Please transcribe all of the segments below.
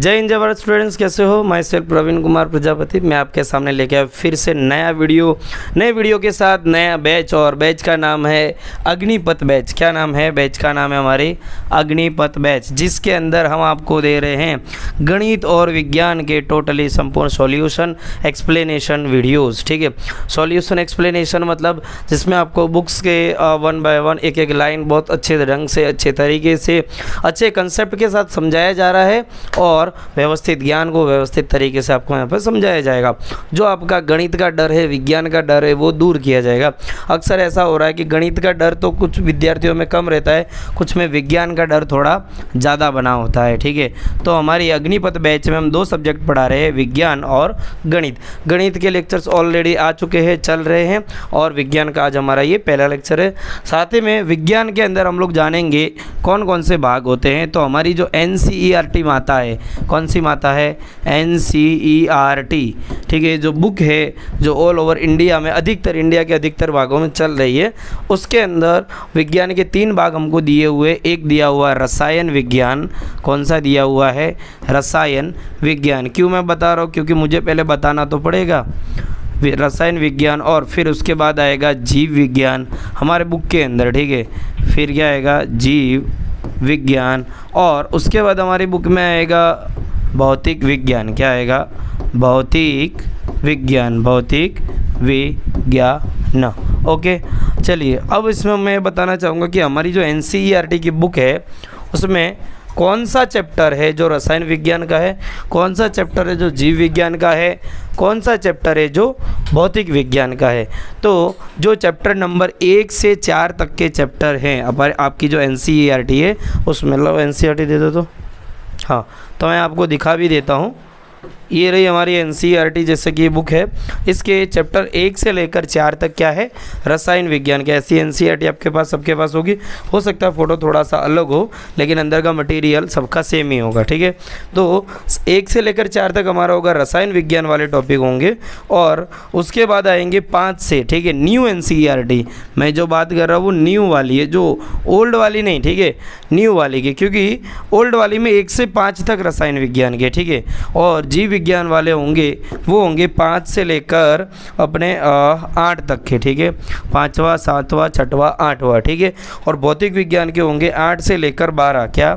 जय हिंद जय भारत स्टूडेंट्स, कैसे हो? मैं सेल्फ प्रवीण कुमार प्रजापति, मैं आपके सामने लेके आया फिर से नए वीडियो के साथ नया बैच। और बैच का नाम है अग्निपथ बैच। क्या नाम है? बैच का नाम है हमारी अग्निपथ बैच, जिसके अंदर हम आपको दे रहे हैं गणित और विज्ञान के टोटली संपूर्ण सॉल्यूशन एक्सप्लेनेशन वीडियोस। ठीक है, सॉल्यूशन एक्सप्लेनेशन मतलब जिसमें आपको बुक्स के 1 बाय 1 एक एक लाइन बहुत अच्छे ढंग से, अच्छे तरीके से, अच्छे कंसेप्ट के साथ समझाया जा रहा है और व्यवस्थित ज्ञान को व्यवस्थित तरीके से आपको यहाँ पर समझाया जाएगा। जो आपका गणित का डर है, विज्ञान का डर है, वो दूर किया जाएगा। अक्सर ऐसा हो रहा है कि गणित का डर तो कुछ विद्यार्थियों में कम रहता है, कुछ में विज्ञान का डर थोड़ा ज़्यादा बना होता है। ठीक है, तो हमारी अग्निपथ बैच में हम 2 सब्जेक्ट पढ़ा रहे हैं, विज्ञान और गणित। गणित के लेक्चर्स ऑलरेडी आ चुके हैं, चल रहे हैं, और विज्ञान का आज हमारा ये पहला लेक्चर है। साथ ही में विज्ञान के अंदर हम लोग जानेंगे कौन कौन से भाग होते हैं। तो हमारी जो NCERT माता है, कौन सी माता है? NCERT। ठीक है, जो बुक है जो ऑल ओवर इंडिया में इंडिया के अधिकतर भागों में चल रही है, उसके अंदर विज्ञान के 3 भाग हमको दिए हुए। एक दिया हुआ रसायन विज्ञान। कौन सा दिया हुआ है? रसायन विज्ञान। क्यों मैं बता रहा हूँ? क्योंकि मुझे पहले बताना तो पड़ेगा। रसायन विज्ञान, और फिर उसके बाद आएगा जीव विज्ञान हमारे बुक के अंदर। ठीक है, फिर क्या आएगा? जीव विज्ञान, और उसके बाद हमारी बुक में आएगा भौतिक विज्ञान। क्या आएगा? भौतिक विज्ञान। भौतिक विज्ञान। ओके, चलिए अब इसमें मैं बताना चाहूँगा कि हमारी जो NCERT की बुक है उसमें कौन सा चैप्टर है जो रसायन विज्ञान का है, कौन सा चैप्टर है जो जीव विज्ञान का है, कौन सा चैप्टर है जो भौतिक विज्ञान का है। तो जो चैप्टर नंबर 1 से 4 तक के चैप्टर हैं आपकी जो NCERT है उसमें, मतलब NCERT दे दो तो हाँ, तो मैं आपको दिखा भी देता हूँ। ये रही हमारी NCERT जैसे कि ये बुक है। इसके चैप्टर 1 से लेकर 4 तक क्या है? रसायन विज्ञान के। ऐसी NCERT आपके पास, सबके पास होगी। हो सकता है फ़ोटो थोड़ा सा अलग हो, लेकिन अंदर का मटेरियल सबका सेम ही होगा। ठीक है, तो 1 से लेकर 4 तक हमारा होगा रसायन विज्ञान वाले टॉपिक होंगे, और उसके बाद आएंगे 5 से, ठीक है, न्यू NCERT। मैं जो बात कर रहा हूँ वो न्यू वाली है, जो ओल्ड वाली नहीं। ठीक है, न्यू वाली की, क्योंकि ओल्ड वाली में 1 से 5 तक रसायन विज्ञान के। ठीक है, और जीव विज्ञान वाले होंगे वो होंगे 5 से लेकर अपने 8 तक के। ठीक है, 5वां 7वां 6वां 8वां। ठीक है, और भौतिक विज्ञान के होंगे 8 से लेकर 12। क्या?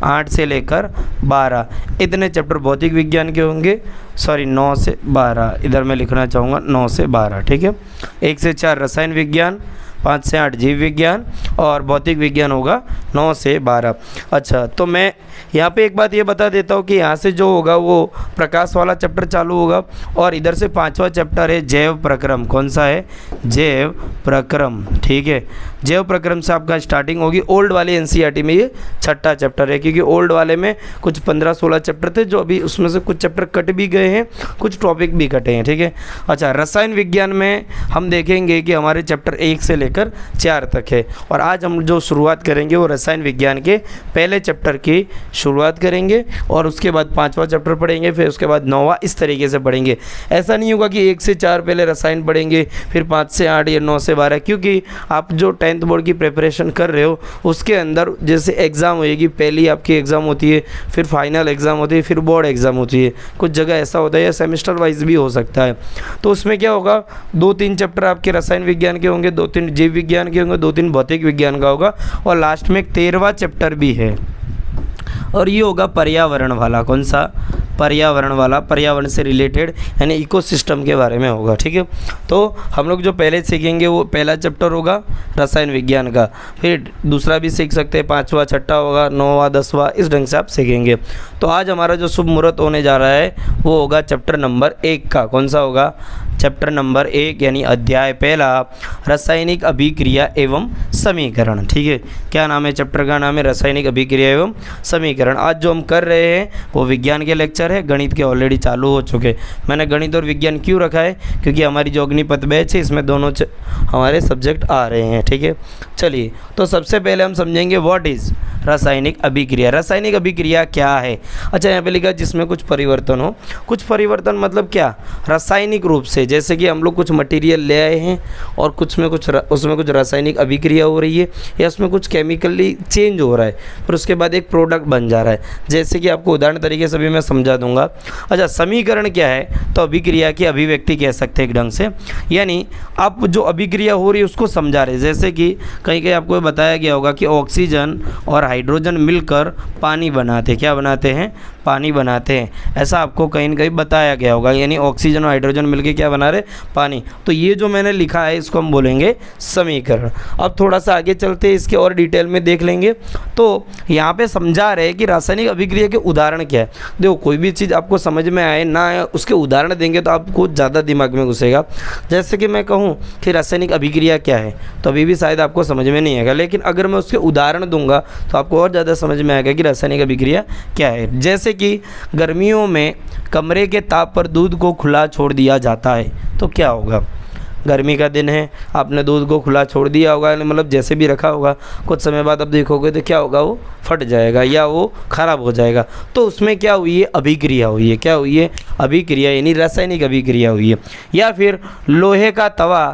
8 से लेकर 12 इतने चैप्टर भौतिक विज्ञान के होंगे। सॉरी, 9 से 12 इधर मैं लिखना चाहूँगा, 9 से 12। ठीक है, 1 से 4 रसायन विज्ञान, 5 से 8 जीव विज्ञान, और भौतिक विज्ञान होगा 9 से 12। अच्छा, तो मैं यहाँ पे एक बात ये बता देता हूँ कि यहाँ से जो होगा वो प्रकाश वाला चैप्टर चालू होगा, और इधर से 5वां चैप्टर है जैव प्रक्रम। कौन सा है? जैव प्रक्रम। ठीक है, जैव प्रक्रम से आपका स्टार्टिंग होगी। ओल्ड वाले NCERT में ये 6ठा चैप्टर है, क्योंकि ओल्ड वाले में कुछ 15-16 चैप्टर थे, जो अभी उसमें से कुछ चैप्टर कट भी गए हैं, कुछ टॉपिक भी कटे हैं। ठीक है, अच्छा, रसायन विज्ञान में हम देखेंगे कि हमारे चैप्टर 1 से लेकर 4 तक है, और आज हम जो शुरुआत करेंगे वो रसायन विज्ञान के पहले चैप्टर की शुरुआत करेंगे, और उसके बाद 5वां चैप्टर पढ़ेंगे, फिर उसके बाद 9वां, इस तरीके से पढ़ेंगे। ऐसा नहीं होगा कि 1 से 4 पहले रसायन पढ़ेंगे, फिर 5 से 8 या 9 से 12, क्योंकि आप जो 10th बोर्ड की प्रिपरेशन कर रहे हो उसके अंदर जैसे एग्ज़ाम होएगी, पहली आपकी एग्ज़ाम होती है, फिर फाइनल एग्ज़ाम होती है, फिर बोर्ड एग्ज़ाम होती है। कुछ जगह ऐसा होता है, या सेमेस्टर वाइज भी हो सकता है। तो उसमें क्या होगा, 2-3 चैप्टर आपके रसायन विज्ञान के होंगे, 2-3 जीव विज्ञान के होंगे, 2-3 भौतिक विज्ञान का होगा, और लास्ट में एक 13वां चैप्टर भी है, और ये होगा पर्यावरण वाला। कौन सा? पर्यावरण वाला, पर्यावरण से रिलेटेड, यानी इकोसिस्टम के बारे में होगा। ठीक है, तो हम लोग जो पहले सीखेंगे वो पहला चैप्टर होगा रसायन विज्ञान का, फिर दूसरा भी सीख सकते हैं, 5वां 6ठा होगा, 9वां 10वां, इस ढंग से आप सीखेंगे। तो आज हमारा जो शुभ मुहूर्त होने जा रहा है वो होगा चैप्टर नंबर 1 का। कौन सा होगा? चैप्टर नंबर 1 यानी अध्याय पहला, रासायनिक अभिक्रिया एवं समीकरण। ठीक है, क्या नाम है चैप्टर का? नाम है रासायनिक अभिक्रिया एवं समीकरण। आज जो हम कर रहे हैं वो विज्ञान के लेक्चर है, गणित के ऑलरेडी चालू हो चुके। मैंने गणित और विज्ञान क्यों रखा है? क्योंकि हमारी जो अग्निपथ बैच है इसमें दोनों हमारे सब्जेक्ट आ रहे हैं। ठीक है, चलिए, तो सबसे पहले हम समझेंगे व्हाट इज़ रासायनिक अभिक्रिया। रासायनिक अभिक्रिया क्या है? अच्छा, यहाँ पे लिखा जिसमें कुछ परिवर्तन हो। कुछ परिवर्तन मतलब क्या? रासायनिक रूप से जैसे कि हम लोग कुछ मटेरियल ले आए हैं और उसमें कुछ रासायनिक अभिक्रिया हो रही है या उसमें कुछ केमिकली चेंज हो रहा है, फिर उसके बाद एक प्रोडक्ट बन जा रहा है। जैसे कि आपको उदाहरण तरीके से भी मैं समझा दूंगा। अच्छा, समीकरण क्या है? तो अभिक्रिया की अभिव्यक्ति कह सकते हैं एक ढंग से, यानी आप जो अभिक्रिया हो रही है उसको समझा रहे। जैसे कि कहीं कहीं आपको बताया गया होगा कि ऑक्सीजन और हाइड्रोजन मिलकर पानी बनाते, क्या बनाते हैं? पानी बनाते हैं। ऐसा आपको कहीं न कहीं बताया गया होगा, यानी ऑक्सीजन और हाइड्रोजन मिलकर क्या बना रहे? पानी। तो ये जो मैंने लिखा है इसको हम बोलेंगे समीकरण। अब थोड़ा सा आगे चलते इसके और डिटेल में देख लेंगे। तो यहाँ पे समझा रहे कि रासायनिक अभिक्रिया के उदाहरण क्या है। देखो, कोई भी चीज़ आपको समझ में आए ना आए, उसके उदाहरण देंगे तो आपको ज़्यादा दिमाग में घुसेगा। जैसे कि मैं कहूँ कि रासायनिक अभिक्रिया क्या है, तो अभी भी शायद आपको समझ में नहीं आएगा, लेकिन अगर मैं उसके उदाहरण दूंगा तो आपको और ज़्यादा समझ में आएगा कि रासायनिक अभिक्रिया क्या है। जैसे कि गर्मियों में कमरे के ताप पर दूध को खुला छोड़ दिया जाता है, तो क्या होगा? गर्मी का दिन है, आपने दूध को खुला छोड़ दिया होगा, मतलब जैसे भी रखा होगा, कुछ समय बाद आप देखोगे तो क्या होगा? वो फट जाएगा या वो ख़राब हो जाएगा। तो उसमें क्या हुई है? अभिक्रिया हुई है। क्या हुई है? अभिक्रिया, यानी रासायनिक अभिक्रिया हुई है। या फिर लोहे का तवा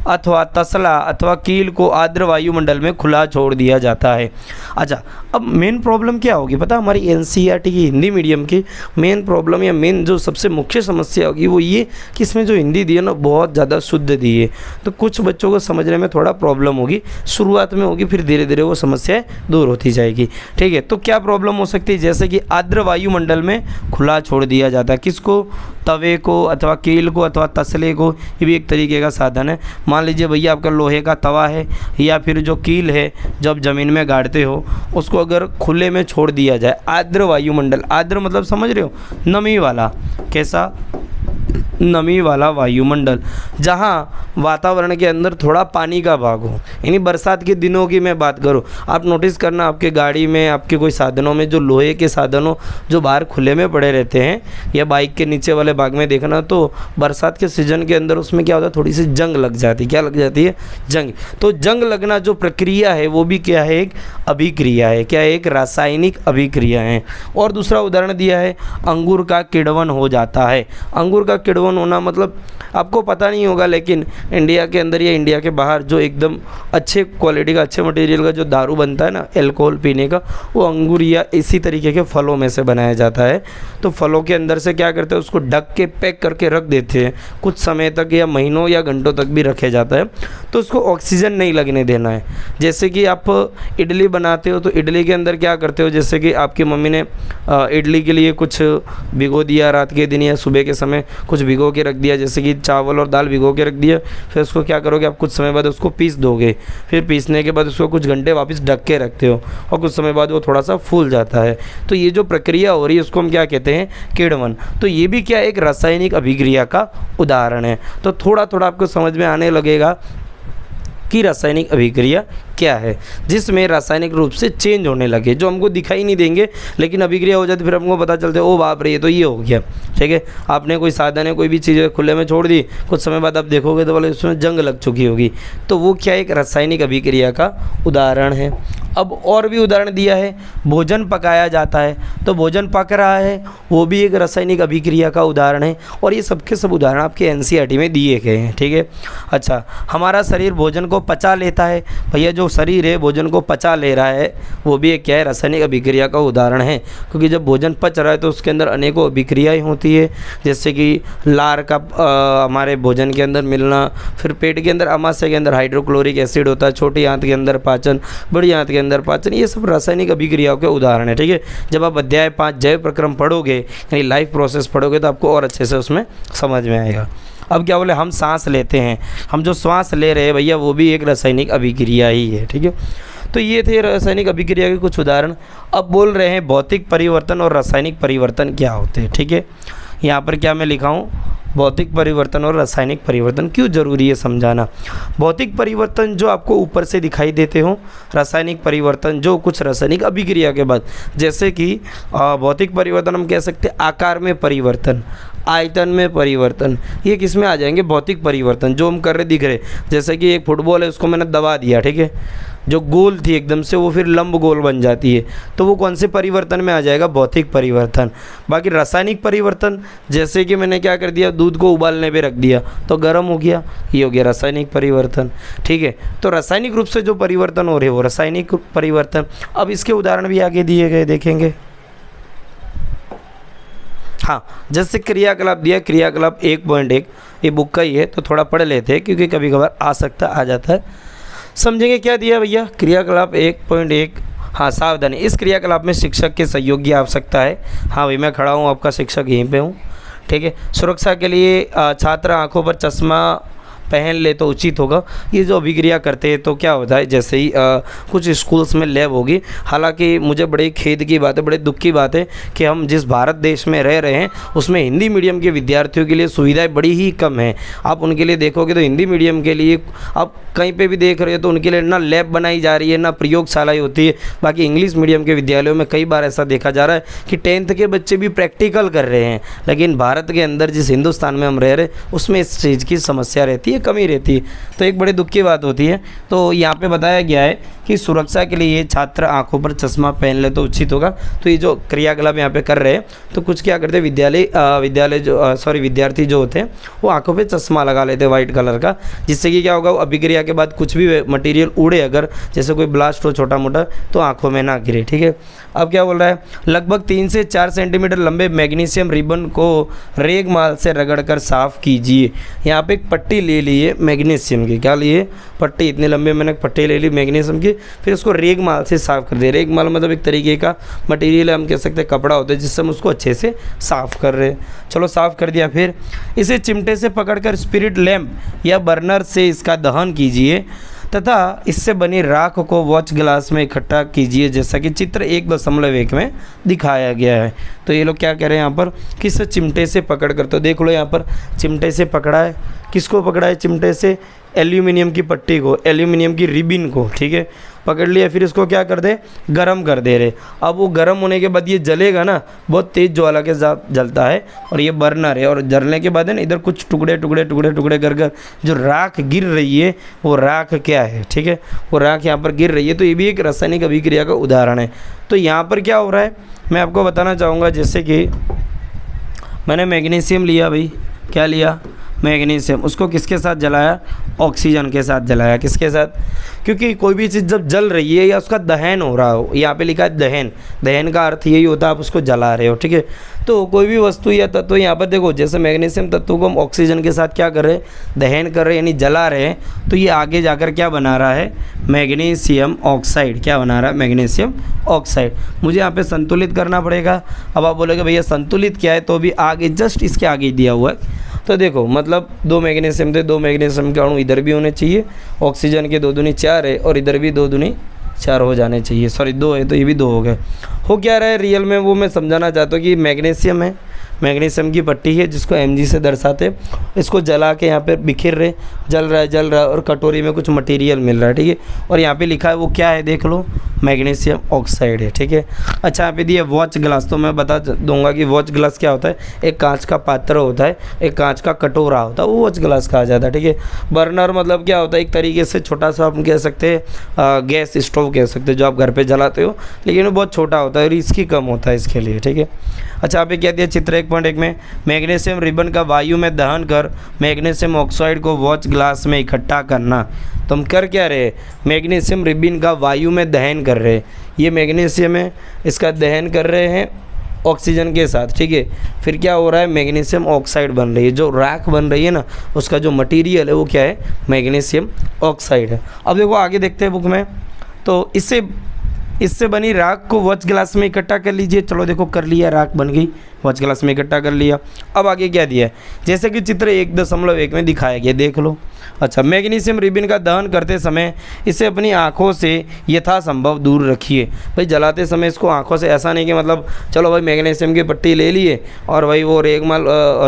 अथवा तसला अथवा कील को आर्द्र वायुमंडल में खुला छोड़ दिया जाता है। अच्छा, अब मेन प्रॉब्लम क्या होगी पता? हमारी एनसीईआरटी की हिंदी मीडियम की मेन प्रॉब्लम या मेन जो सबसे मुख्य समस्या होगी वो ये कि इसमें जो हिंदी दी है ना, बहुत ज़्यादा शुद्ध दी है। तो कुछ बच्चों को समझने में थोड़ा प्रॉब्लम होगी, शुरुआत में होगी, फिर धीरे धीरे वो समस्याएं दूर होती जाएगी। ठीक है, तो क्या प्रॉब्लम हो सकती है? जैसे कि आर्द्र वायुमंडल में खुला छोड़ दिया जाता है। किसको? तवे को अथवा कील को अथवा तसले को। ये भी एक तरीके का साधन है। मान लीजिए भैया आपका लोहे का तवा है या फिर जो कील है जब ज़मीन में गाड़ते हो उसको अगर खुले में छोड़ दिया जाए, आर्द्र वायुमंडल, आर्द्र मतलब समझ रहे हो? नमी वाला। कैसा? नमी वाला वायुमंडल, जहाँ वातावरण के अंदर थोड़ा पानी का भाग हो। यानी बरसात के दिनों की मैं बात करूँ, आप नोटिस करना आपके गाड़ी में, आपके कोई साधनों में जो लोहे के साधनों जो बाहर खुले में पड़े रहते हैं या बाइक के नीचे वाले भाग में देखना, तो बरसात के सीज़न के अंदर उसमें क्या होता है? थोड़ी सी जंग लग जाती है। क्या लग जाती है? जंग। तो जंग लगना जो प्रक्रिया है वो भी क्या है? एक अभिक्रिया है। क्या है? एक रासायनिक अभिक्रिया है। और दूसरा उदाहरण दिया है, अंगूर का किण्वन हो जाता है। अंगूर का किण्वन होना मतलब आपको पता नहीं होगा, लेकिन इंडिया के अंदर या इंडिया के बाहर जो एकदम अच्छे क्वालिटी का, अच्छे मटेरियल का जो दारू बनता है ना, अल्कोहल पीने का, वो अंगूर या इसी तरीके के फलों में से बनाया जाता है। तो फलों के अंदर से क्या करते हैं? उसको ढक के पैक करके रख देते हैं, कुछ समय तक या महीनों या घंटों तक भी रखे जाता है। तो उसको ऑक्सीजन नहीं लगने देना है। जैसे कि आप इडली बनाते हो तो इडली के अंदर क्या करते हो? जैसे कि आपकी मम्मी ने इडली के लिए कुछ भिगो दिया रात के दिन या सुबह के समय कुछ भिगो के रख दिया, जैसे कि चावल और दाल भिगो के रख दिया, फिर उसको क्या करोगे आप? कुछ समय बाद उसको पीस दोगे, फिर पीसने के बाद उसको कुछ घंटे वापस ढक के रखते हो और कुछ समय बाद वो थोड़ा सा फूल जाता है। तो ये जो प्रक्रिया हो रही है उसको हम क्या कहते हैं? किण्वन। तो ये भी क्या? एक रासायनिक अभिक्रिया का उदाहरण है। तो थोड़ा थोड़ा आपको समझ में आने लगेगा कि रासायनिक अभिक्रिया क्या है, जिसमें रासायनिक रूप से चेंज होने लगे, जो हमको दिखाई नहीं देंगे, लेकिन अभिक्रिया हो जाती फिर हमको पता चलता है ओ बाप रे ये तो ये हो गया। ठीक है, आपने कोई साधन है, कोई भी चीज़ खुले में छोड़ दी, कुछ समय बाद आप देखोगे तो बोले उसमें जंग लग चुकी होगी। तो वो क्या? एक रासायनिक अभिक्रिया का उदाहरण है। अब और भी उदाहरण दिया है, भोजन पकाया जाता है, तो भोजन पक रहा है, वो भी एक रासायनिक अभिक्रिया का उदाहरण है। और ये सबके सब उदाहरण आपके एनसीईआरटी में दिए गए हैं। ठीक है, अच्छा, हमारा शरीर भोजन को पचा लेता है। भैया जो शरीर है भोजन को पचा ले रहा है, वो भी एक क्या है? रासायनिक अभिक्रिया का उदाहरण है। क्योंकि जब भोजन पच रहा है तो उसके अंदर अनेकों अभिक्रियाएँ होती है, जैसे कि लार का हमारे भोजन के अंदर मिलना, फिर पेट के अंदर आमाशय के अंदर हाइड्रोक्लोरिक एसिड होता है, छोटी आंत के अंदर पाचन, बड़ी आंत के अंदर पाचन, ये सब रासायनिक अभिक्रियाओं के उदाहरण है। ठीक है, जब आप अध्याय 5 जैव प्रक्रम पढ़ोगे यानी लाइफ प्रोसेस पढ़ोगे तो आपको और अच्छे से उसमें समझ में आएगा। अब क्या बोले? हम सांस लेते हैं, हम जो श्वास ले रहे हैं भैया वो भी एक रासायनिक अभिक्रिया ही है। ठीक है, तो ये थे रासायनिक अभिक्रिया के कुछ उदाहरण। अब बोल रहे हैं भौतिक परिवर्तन और रासायनिक परिवर्तन क्या होते हैं। ठीक है, यहाँ पर क्या मैं लिखा हूँ? भौतिक परिवर्तन और रासायनिक परिवर्तन क्यों ज़रूरी है समझाना। भौतिक परिवर्तन जो आपको ऊपर से दिखाई देते हो, रासायनिक परिवर्तन जो कुछ रासायनिक अभिक्रिया के बाद, जैसे कि भौतिक परिवर्तन हम कह सकते हैं आकार में परिवर्तन, आयतन में परिवर्तन, ये किस में आ जाएंगे? भौतिक परिवर्तन जो हम कर रहे दिख रहे। जैसे कि एक फुटबॉल है उसको मैंने दबा दिया, ठीक है, जो गोल थी एकदम से वो फिर लंब गोल बन जाती है, तो वो कौन से परिवर्तन में आ जाएगा, भौतिक परिवर्तन। बाकी रासायनिक परिवर्तन, जैसे कि मैंने क्या कर दिया, दूध को उबालने पे रख दिया तो गर्म हो गया, ये हो गया रासायनिक परिवर्तन। ठीक है, तो रासायनिक रूप से जो परिवर्तन हो रहे वो रासायनिक परिवर्तन। अब इसके उदाहरण भी आगे दिए गए, देखेंगे। हाँ, जैसे क्रियाकलाप दिया, क्रियाकलाप 1.1, ये बुक का ही है तो थोड़ा पढ़ लेते हैं क्योंकि कभी कभार आ जाता है। समझेंगे क्या दिया भैया, क्रियाकलाप 1.1। हाँ, सावधानी, इस क्रियाकलाप में शिक्षक के सहयोग की आवश्यकता है। हाँ भाई, मैं खड़ा हूँ, आपका शिक्षक यहीं पे हूँ। ठीक है, सुरक्षा के लिए छात्र आंखों पर चश्मा पहन ले तो उचित होगा। ये जो अभिक्रिया करते हैं तो क्या होता है, जैसे ही कुछ स्कूल्स में लैब होगी, हालांकि मुझे बड़े खेद की बात है, बड़े दुख की बात है कि हम जिस भारत देश में रह रहे हैं उसमें हिंदी मीडियम के विद्यार्थियों के लिए सुविधाएं बड़ी ही कम हैं। आप उनके लिए देखोगे तो हिंदी मीडियम के लिए आप कहीं पे भी देख रहे हो तो उनके लिए ना लैब बनाई जा रही है, ना प्रयोगशालाएँ होती है। बाकी इंग्लिश मीडियम के विद्यालयों में कई बार ऐसा देखा जा रहा है कि 10th के बच्चे भी प्रैक्टिकल कर रहे हैं, लेकिन भारत के अंदर जिस हिंदुस्तान में हम रह रहे हैं उसमें इस चीज़ की समस्या रहती है, कमी रहती है, तो एक बड़े दुख की बात होती है। तो यहाँ पे बताया गया है कि सुरक्षा के लिए ये छात्र आंखों पर चश्मा पहन ले तो उचित होगा। तो ये जो क्रियाकलाप यहाँ पे कर रहे हैं तो कुछ क्या करते हैं, विद्यार्थी जो होते हैं वो आंखों पे चश्मा लगा लेते हैं वाइट कलर का, जिससे कि क्या होगा, अभिक्रिया के बाद कुछ भी मटेरियल उड़े, अगर जैसे कोई ब्लास्ट हो छोटा मोटा, तो आंखों में ना गिरे। ठीक है, अब क्या बोल रहा है, लगभग 3 से 4 सेंटीमीटर लंबे मैग्नीशियम रिबन को रेगमाल से रगड़कर साफ कीजिए। यहाँ पे एक पट्टी ले ली है मैग्नीशियम की, क्या लिए, पट्टी, इतने लंबे मैंने पट्टी ले ली मैग्नीशियम की, फिर उसको रेगमाल से साफ़ कर दे। रेगमाल मतलब एक तरीके का मटेरियल है, हम कह सकते हैं कपड़ा होता है, जिससे हम उसको अच्छे से साफ़ कर रहे हैं। चलो साफ़ कर दिया, फिर इसे चिमटे से पकड़कर स्पिरिट लैंप या बर्नर से इसका दहन कीजिए तथा इससे बनी राख को वॉच ग्लास में इकट्ठा कीजिए, जैसा कि चित्र 1.1 में दिखाया गया है। तो ये लोग क्या कह रहे हैं यहाँ पर, किस चिमटे से पकड़ कर, तो देख लो यहाँ पर चिमटे से पकड़ा है, किसको पकड़ा है चिमटे से, एल्यूमिनियम की पट्टी को, एल्यूमिनियम की रिबिन को। ठीक है, पकड़ लिया, फिर इसको क्या कर दे, गरम कर दे रहे। अब वो गरम होने के बाद ये जलेगा ना, बहुत तेज़ ज्वाला के साथ जलता है, और ये बर्नर है, और जलने के बाद है ना इधर कुछ टुकड़े टुकड़े टुकड़े टुकड़े कर जो राख गिर रही है वो राख क्या है, ठीक है, वो राख यहाँ पर गिर रही है। तो ये भी एक रासायनिक अभिक्रिया का उदाहरण है। तो यहाँ पर क्या हो रहा है मैं आपको बताना चाहूँगा, जैसे कि मैंने मैग्नीशियम लिया, भाई क्या लिया, मैग्नीशियम, उसको किसके साथ जलाया, ऑक्सीजन के साथ जलाया। किसके साथ, क्योंकि कोई भी चीज़ जब जल रही है या उसका दहन हो रहा हो, यहाँ पे लिखा है दहन, दहन का अर्थ यही होता है आप उसको जला रहे हो। ठीक है, तो कोई भी वस्तु या तत्व, यहाँ पर देखो जैसे मैग्नीशियम तत्व को हम ऑक्सीजन के साथ क्या कर रहे हैं, दहन कर रहे हैं, यानी जला रहे हैं, तो ये आगे जाकर क्या बना रहा है, मैग्नीशियम ऑक्साइड। क्या बना रहा है, मैग्नीशियम ऑक्साइड। मुझे यहाँ पे संतुलित करना पड़ेगा। अब आप बोलोगे भैया संतुलित क्या है, तो भी आगे जस्ट इसके आगे दिया हुआ है। तो देखो मतलब 2 मैग्नीशियम थे, 2 मैग्नीशियम के अणु इधर भी होने चाहिए, ऑक्सीजन के 2 दूनी 4 है, और इधर भी 2 दूनी 4 हो जाने चाहिए, सॉरी 2 है तो ये भी 2 हो गए। हो क्या रहा है रियल में, वो मैं समझाना चाहता हूँ कि मैग्नीशियम है, मैग्नीशियम की पट्टी है जिसको Mg से दर्शाते, इसको जला के यहाँ पे बिखर रहे, जल रहा है, और कटोरी में कुछ मटेरियल मिल रहा है। ठीक है, और यहाँ पे लिखा है वो क्या है, देख लो, मैग्नीशियम ऑक्साइड है। ठीक है, अच्छा यहाँ पे दिया वॉच ग्लास, तो मैं बता दूंगा कि वॉच ग्लास क्या होता है, एक कांच का पात्र होता है, एक कांच का कटोरा होता है, वो वॉच ग्लास कहा जाता है। ठीक है, बर्नर मतलब क्या होता है, एक तरीके से छोटा सा हम कह सकते हैं गैस स्टोव कह सकते हैं, जो आप घर पर जलाते हो, लेकिन वो बहुत छोटा होता है, रिस्की कम होता है इसके लिए। ठीक है, अच्छा यहाँ पे क्या दिया, चित्र 1.1 में मैग्नीशियम रिबन का वायु में दहन कर मैग्नीशियम ऑक्साइड को वॉच ग्लास में इकट्ठा करना। तो हम कर क्या रहे, मैग्नीशियम रिबन का वायु में दहन कर रहे हैं, ये मैग्नीशियम है, इसका दहन कर रहे हैं ऑक्सीजन के साथ। ठीक है, फिर क्या हो रहा है, मैग्नीशियम ऑक्साइड बन रही है, जो राख बन रही है ना, उसका जो मटीरियल है वो क्या है, मैग्नीशियम ऑक्साइड है। अब देखो आगे देखते हैं बुक में, तो इससे बनी राख को वॉच ग्लास में इकट्ठा कर लीजिए। चलो देखो कर लिया, राख बन गई, वॉच ग्लास में इकट्ठा कर लिया। अब आगे क्या दिया है, जैसे कि चित्र 1.1 में दिखाया गया, देख लो। अच्छा, मैग्नीशियम रिबन का दहन करते समय इसे अपनी आँखों से यथासंभव दूर रखिए। भाई जलाते समय इसको आँखों से, ऐसा नहीं कि मतलब चलो भाई मैग्नीशियम की पट्टी ले लिए और भाई वो रेगमाल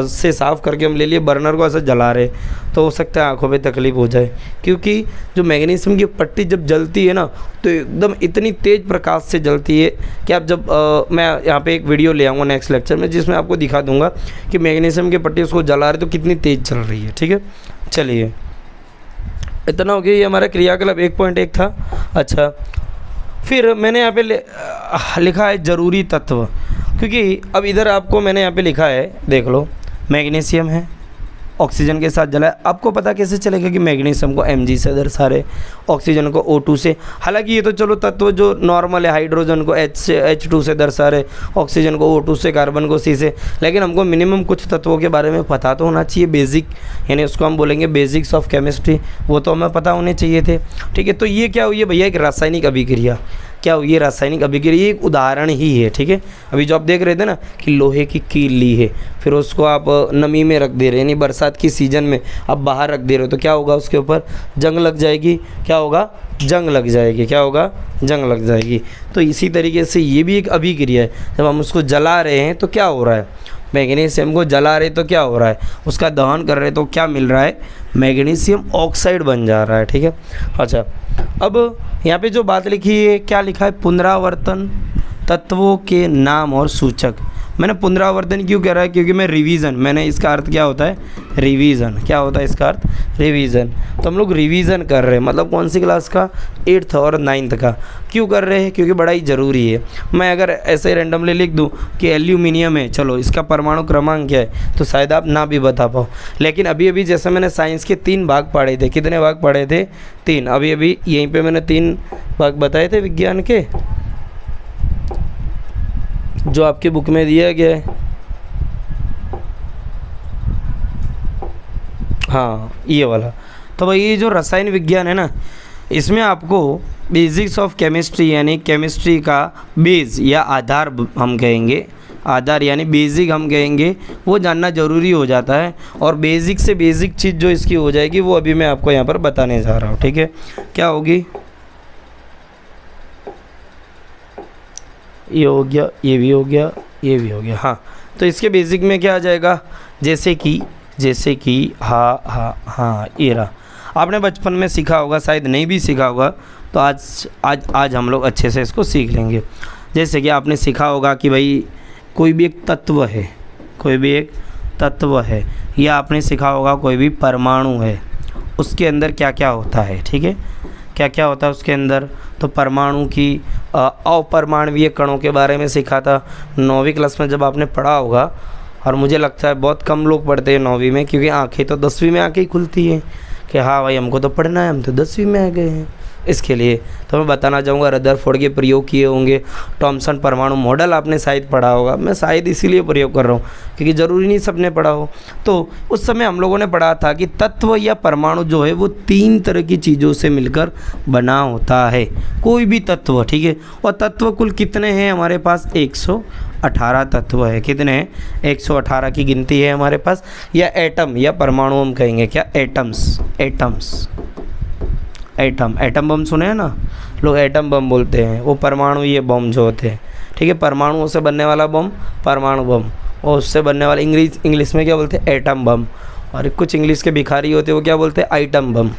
से साफ़ करके हम ले लिए, बर्नर को ऐसे जला रहे, तो हो सकता है आँखों पे तकलीफ़ हो जाए, क्योंकि जो मैग्नीशियम की पट्टी जब जलती है ना तो एकदम इतनी तेज़ प्रकाश से जलती है कि आप जब मैं यहाँ पे एक वीडियो ले आऊँगा नेक्स्ट लेक्चर में, जिसमें आपको दिखा दूँगा कि मैग्नीशियम की पट्टी उसको जला रहे तो कितनी तेज़ चल रही है। ठीक है, चलिए इतना हो गया, ये हमारा क्रियाकलाप 1.1 था। अच्छा, फिर मैंने यहाँ पे लिखा है ज़रूरी तत्व, क्योंकि अब इधर आपको मैंने यहाँ पे लिखा है, देख लो, मैग्नीशियम है, ऑक्सीजन के साथ जला है। आपको पता कैसे चलेगा कि मैग्नीशियम को Mg से दर्शा रहे, ऑक्सीजन को O2 से। हालांकि ये तो चलो तत्व जो नॉर्मल है, हाइड्रोजन को H से H2 से दर्शा रहे, ऑक्सीजन को O2 से, कार्बन को C से। लेकिन हमको मिनिमम कुछ तत्वों के बारे में पता तो होना चाहिए, बेसिक, यानी उसको हम बोलेंगे बेसिक्स ऑफ केमिस्ट्री, वो तो हमें पता होने चाहिए थे। ठीक है, तो ये क्या हुई है भैया, एक रासायनिक अभिक्रिया। क्या हुई है, रासायनिक अभिक्रिया, एक उदाहरण ही है। ठीक है, अभी जो आप देख रहे थे ना कि लोहे की कील ली है, फिर उसको आप नमी में रख दे रहे हैं, यानी बरसात की सीज़न में आप बाहर रख दे रहे हो, तो क्या होगा, उसके ऊपर जंग लग जाएगी। क्या होगा, जंग लग जाएगी। क्या होगा, जंग लग जाएगी। तो इसी तरीके से ये भी एक अभिक्रिया है। जब हम उसको जला रहे हैं तो क्या हो रहा है, मैग्नीशियम को जला रहे तो क्या हो रहा है, उसका दहन कर रहे तो क्या मिल रहा है, मैग्नीशियम ऑक्साइड बन जा रहा है। ठीक है, अच्छा, अब यहाँ पे जो बात लिखी है, क्या लिखा है, पुनरावर्तन तत्वों के नाम और सूचक। मैंने पुनरावर्तन क्यों कह रहा है, क्योंकि मैं रिवीजन, मैंने इसका अर्थ क्या होता है, रिवीजन। क्या होता है इसका अर्थ, रिवीजन। तो हम लोग रिवीजन कर रहे हैं, मतलब कौन सी क्लास का, 8th और 9th का। क्यों कर रहे हैं, क्योंकि बड़ा ही ज़रूरी है। मैं अगर ऐसे रैंडमली लिख दूं कि एल्यूमिनियम है, चलो इसका परमाणु क्रमांक क्या है, तो शायद आप ना भी बता पाओ। लेकिन अभी अभी जैसे मैंने साइंस के 3 भाग पढ़े थे, कितने भाग पढ़े थे, 3। अभी अभी यहीं पर मैंने 3 भाग बताए थे विज्ञान के, जो आपके बुक में दिया गया है। हाँ, ये वाला। तो भाई ये जो रसायन विज्ञान है ना, इसमें आपको बेसिक्स ऑफ केमिस्ट्री, यानी केमिस्ट्री का बेस या आधार हम कहेंगे, आधार यानी बेसिक हम कहेंगे, वो जानना ज़रूरी हो जाता है। और बेसिक से बेसिक चीज़ जो इसकी हो जाएगी वो अभी मैं आपको यहाँ पर बताने जा रहा हूँ। ठीक है, क्या होगी, ये हो गया, ये भी हो गया, ये भी हो गया। हाँ, तो इसके बेसिक में क्या आ जाएगा, जैसे कि हाँ, ये रहा। आपने बचपन में सीखा होगा, शायद नहीं भी सीखा होगा, तो आज हम लोग अच्छे से इसको सीख लेंगे। जैसे कि आपने सीखा होगा कि भाई कोई भी एक तत्व है, कोई भी एक तत्व है, या आपने सीखा होगा कोई भी परमाणु है, उसके अंदर क्या क्या होता है। ठीक है, क्या क्या होता है उसके अंदर। तो परमाणु की अपरमाणवीय कणों के बारे में सीखा था 9वीं क्लास में, जब आपने पढ़ा होगा। और मुझे लगता है बहुत कम लोग पढ़ते हैं 9वीं में, क्योंकि आंखें तो 10वीं में आके ही खुलती हैं कि हाँ भाई हमको तो पढ़ना है, हम तो 10वीं में आ गए हैं। इसके लिए तो मैं बताना चाहूँगा, रदरफोर्ड के प्रयोग किए होंगे, थॉमसन परमाणु मॉडल आपने शायद पढ़ा होगा। मैं शायद इसीलिए प्रयोग कर रहा हूँ क्योंकि ज़रूरी नहीं सबने पढ़ा हो। तो उस समय हम लोगों ने पढ़ा था कि तत्व या परमाणु जो है वो 3 तरह की चीज़ों से मिलकर बना होता है, कोई भी तत्व। ठीक है, और तत्व कुल कितने हैं हमारे पास, 118 तत्व है। कितने हैं, 118 की गिनती है हमारे पास। या एटम या परमाणु हम कहेंगे, क्या, एटम्स। एटम बम सुने हैं ना लोग, एटम बम बोलते हैं, वो परमाणु ये बम जो होते हैं। ठीक है, परमाणुओं से बनने वाला बम परमाणु बम, और उससे बनने वाला इंग्लिश में क्या बोलते हैं, एटम बम। और कुछ इंग्लिश के भिखारी होते हैं, वो क्या बोलते हैं, आइटम बम।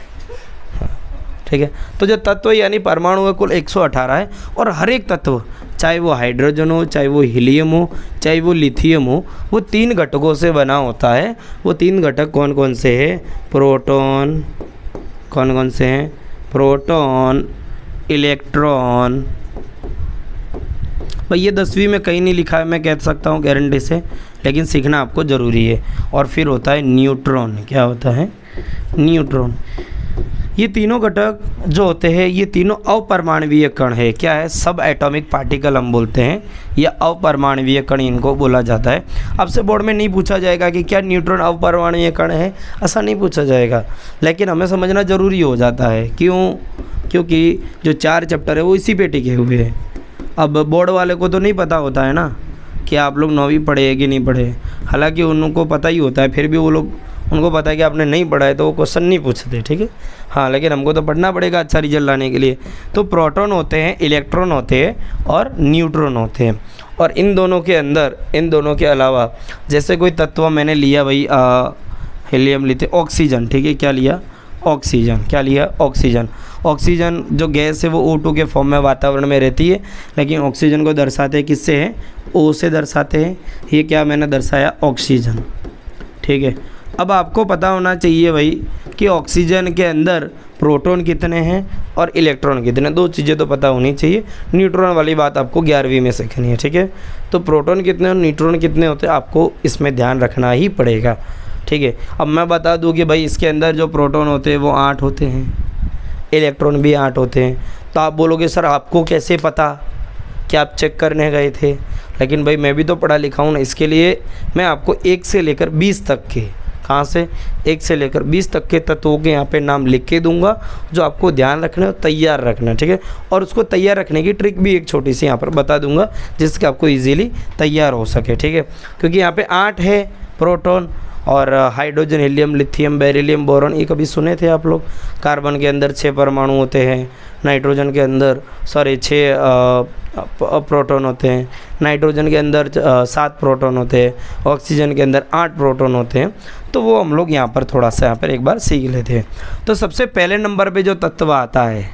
ठीक है, तो जो तत्व यानी परमाणु है कुल 118 है। और हर एक तत्व, चाहे वो हाइड्रोजन हो, चाहे वो हीलियम हो, चाहे वो लिथियम हो, वो 3 घटकों से बना होता है। वो 3 घटक कौन कौन से हैं, प्रोटॉन, कौन कौन से हैं, प्रोटॉन, इलेक्ट्रॉन। भाई ये 10वीं में कहीं नहीं लिखा है, मैं कह सकता हूँ गारंटी से, लेकिन सीखना आपको ज़रूरी है। और फिर होता है न्यूट्रॉन। क्या होता है, न्यूट्रॉन। ये तीनों घटक जो होते हैं, ये तीनों अपरमाणवीय कण है। क्या है, सब एटॉमिक पार्टिकल हम बोलते हैं, या अपरमाणवीय कण इनको बोला जाता है। आपसे बोर्ड में नहीं पूछा जाएगा कि क्या न्यूट्रॉन अपरमाणवीय कण है, ऐसा नहीं पूछा जाएगा, लेकिन हमें समझना ज़रूरी हो जाता है। क्यों, क्योंकि जो 4 चैप्टर है वो इसी पे टिके हुए हैं। अब बोर्ड वाले को तो नहीं पता होता है ना कि आप लोग 9वीं पढ़े है कि नहीं पढ़े, हालांकि उनको पता ही होता है, फिर भी वो लोग, उनको पता है कि आपने नहीं पढ़ा है तो वो क्वेश्चन नहीं पूछते। ठीक है, हाँ, लेकिन हमको तो पढ़ना पड़ेगा अच्छा रिजल्ट लाने के लिए। तो प्रोटॉन होते हैं, इलेक्ट्रॉन होते हैं और न्यूट्रॉन होते हैं। और इन दोनों के अंदर, इन दोनों के अलावा, जैसे कोई तत्व मैंने लिया भाई, हीलियम लेते, ऑक्सीजन। ठीक है, क्या लिया, ऑक्सीजन। क्या लिया, ऑक्सीजन। ऑक्सीजन जो गैस है वो O2 के फॉर्म में वातावरण में रहती है, लेकिन ऑक्सीजन को दर्शाते हैं किससे हैं, O से दर्शाते हैं। ये क्या मैंने दर्शाया, ऑक्सीजन। ठीक है, अब आपको पता होना चाहिए भाई कि ऑक्सीजन के अंदर प्रोटॉन कितने हैं और इलेक्ट्रॉन कितने, दो चीज़ें तो पता होनी चाहिए। न्यूट्रॉन वाली बात आपको 11वीं में सीखनी है, ठीक है। तो प्रोटॉन कितने और न्यूट्रॉन कितने होते हैं आपको इसमें ध्यान रखना ही पड़ेगा, ठीक है। अब मैं बता दूं कि भाई इसके अंदर जो प्रोटॉन होते हैं वो 8 होते हैं, इलेक्ट्रॉन भी 8 होते हैं। तो आप बोलोगे सर आपको कैसे पता कि आप चेक करने गए थे, लेकिन भाई मैं भी तो पढ़ा लिखा हूँ ना, इसके लिए मैं आपको 1 से लेकर 20 तक के, कहाँ से 1 से लेकर 20 तक के तत्वों के यहाँ पे नाम लिख के दूंगा जो आपको ध्यान रखना है, तैयार रखना, ठीक है। और उसको तैयार रखने की ट्रिक भी एक छोटी सी यहाँ पर बता दूंगा जिससे आपको ईजीली तैयार हो सके, ठीक है। क्योंकि यहाँ पे 8 है प्रोटॉन और hydrogen, helium, lithium, beryllium, boron, ये कभी सुने थे आप लोग। कार्बन के अंदर 6 परमाणु होते हैं, नाइट्रोजन के अंदर 6 प्रोटॉन होते हैं, नाइट्रोजन के अंदर 7 प्रोटॉन होते हैं, ऑक्सीजन के अंदर 8 प्रोटॉन होते हैं। तो वो हम लोग यहाँ पर थोड़ा सा यहाँ पर एक बार सीख लेते हैं। तो सबसे पहले नंबर पे जो तत्व आता है,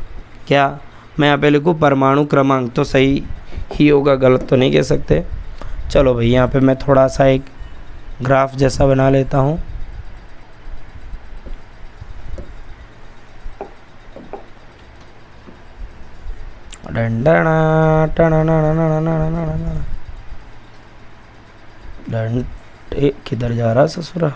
क्या मैं यहाँ पे लिखूँ परमाणु क्रमांक, तो सही ही होगा, गलत तो नहीं कह सकते। चलो भाई यहाँ पे मैं थोड़ा सा एक ग्राफ जैसा बना लेता हूँ। किधर जा रहा ससुरा,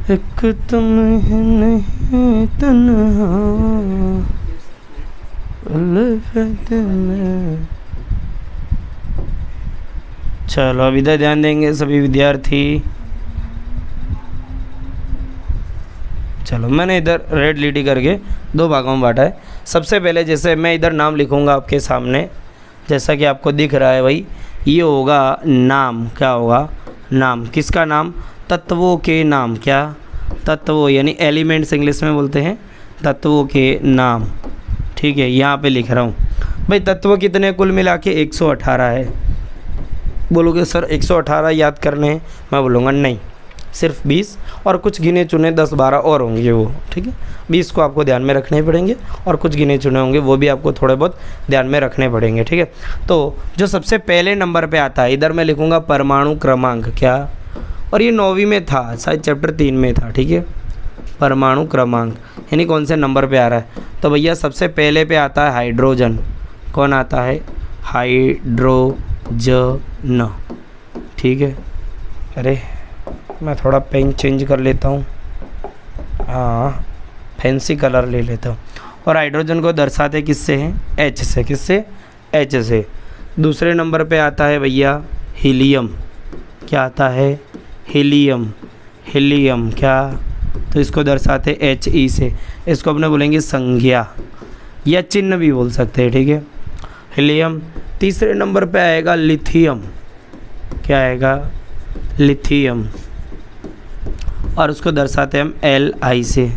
एक तुम ही नहीं तन्हा में। चलो अब इधर ध्यान देंगे सभी विद्यार्थी। चलो मैंने इधर रेड लीडी करके 2 भागों में बांटा है। सबसे पहले जैसे मैं इधर नाम लिखूंगा आपके सामने, जैसा कि आपको दिख रहा है भाई, ये होगा नाम। क्या होगा? नाम। किसका नाम? तत्वों के नाम। क्या? तत्वों यानी एलिमेंट्स इंग्लिश में बोलते हैं, तत्वों के नाम, ठीक है। यहाँ पे लिख रहा हूँ भाई। तत्व कितने कुल मिला के? 118 है। बोलोगे सर 118 याद करने हैं, मैं बोलूँगा नहीं, सिर्फ 20 और कुछ गिने चुने 10-12 और होंगे वो, ठीक है। 20 को आपको ध्यान में रखने पड़ेंगे और कुछ गिने चुने होंगे वो भी आपको थोड़े बहुत ध्यान में रखने पड़ेंगे, ठीक है। तो जो सबसे पहले नंबर पे आता है, इधर मैं लिखूँगा परमाणु क्रमांक। क्या? और ये 9वीं में था, शायद चैप्टर 3 में था, ठीक है। परमाणु क्रमांक यानी कौन से नंबर पे आ रहा है? तो भैया सबसे पहले पे आता है हाइड्रोजन। कौन आता है? हाइड्रोजन, ठीक है। अरे मैं थोड़ा पेन चेंज कर लेता हूँ, हाँ फैंसी कलर ले लेता हूँ। और हाइड्रोजन को दर्शाते किससे हैं? H से। किससे? H से। दूसरे नंबर पे आता है भैया हीलियम। क्या आता है? हीलियम। हीलियम क्या? तो इसको दर्शाते He से। इसको अपने बोलेंगे संज्ञा या चिन्ह भी बोल सकते हैं, ठीक है। हीलियम। तीसरे नंबर पे आएगा लिथियम। क्या आएगा? लिथियम। और उसको दर्शाते हम Li से,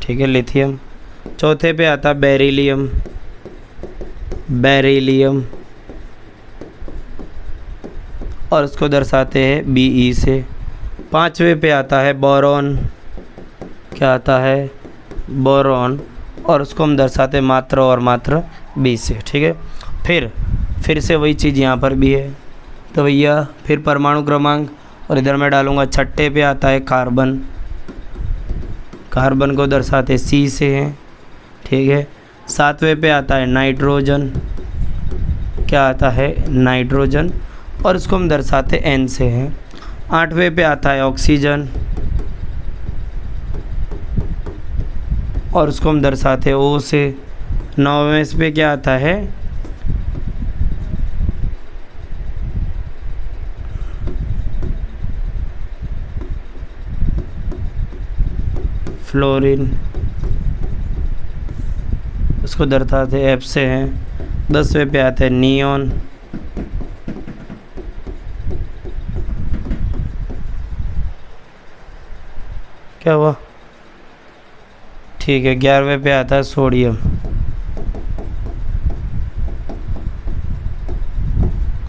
ठीक है, लिथियम। चौथे पे आता बेरिलियम। बेरिलियम और उसको दर्शाते हैं Be से। पांचवें पे आता है बोरॉन। क्या आता है? बोरॉन और उसको हम दर्शाते हैं मात्रा और मात्रा B से, ठीक है। फिर से वही चीज़ यहाँ पर भी है। तो भैया फिर परमाणु क्रमांक और इधर मैं डालूँगा। छठे पे आता है कार्बन। कार्बन को दर्शाते C से हैं, ठीक है। सातवें पे आता है नाइट्रोजन। क्या आता है? नाइट्रोजन और उसको हम दर्शाते N से हैं। आठवें पे आता है ऑक्सीजन और उसको हम दर्शाते O से। नौवें पे क्या आता है? फ्लोरीन, उसको दर्शाते F से हैं। 10वें पे आता है नियॉन। क्या हुआ? ठीक है। 11वें पे आता है सोडियम।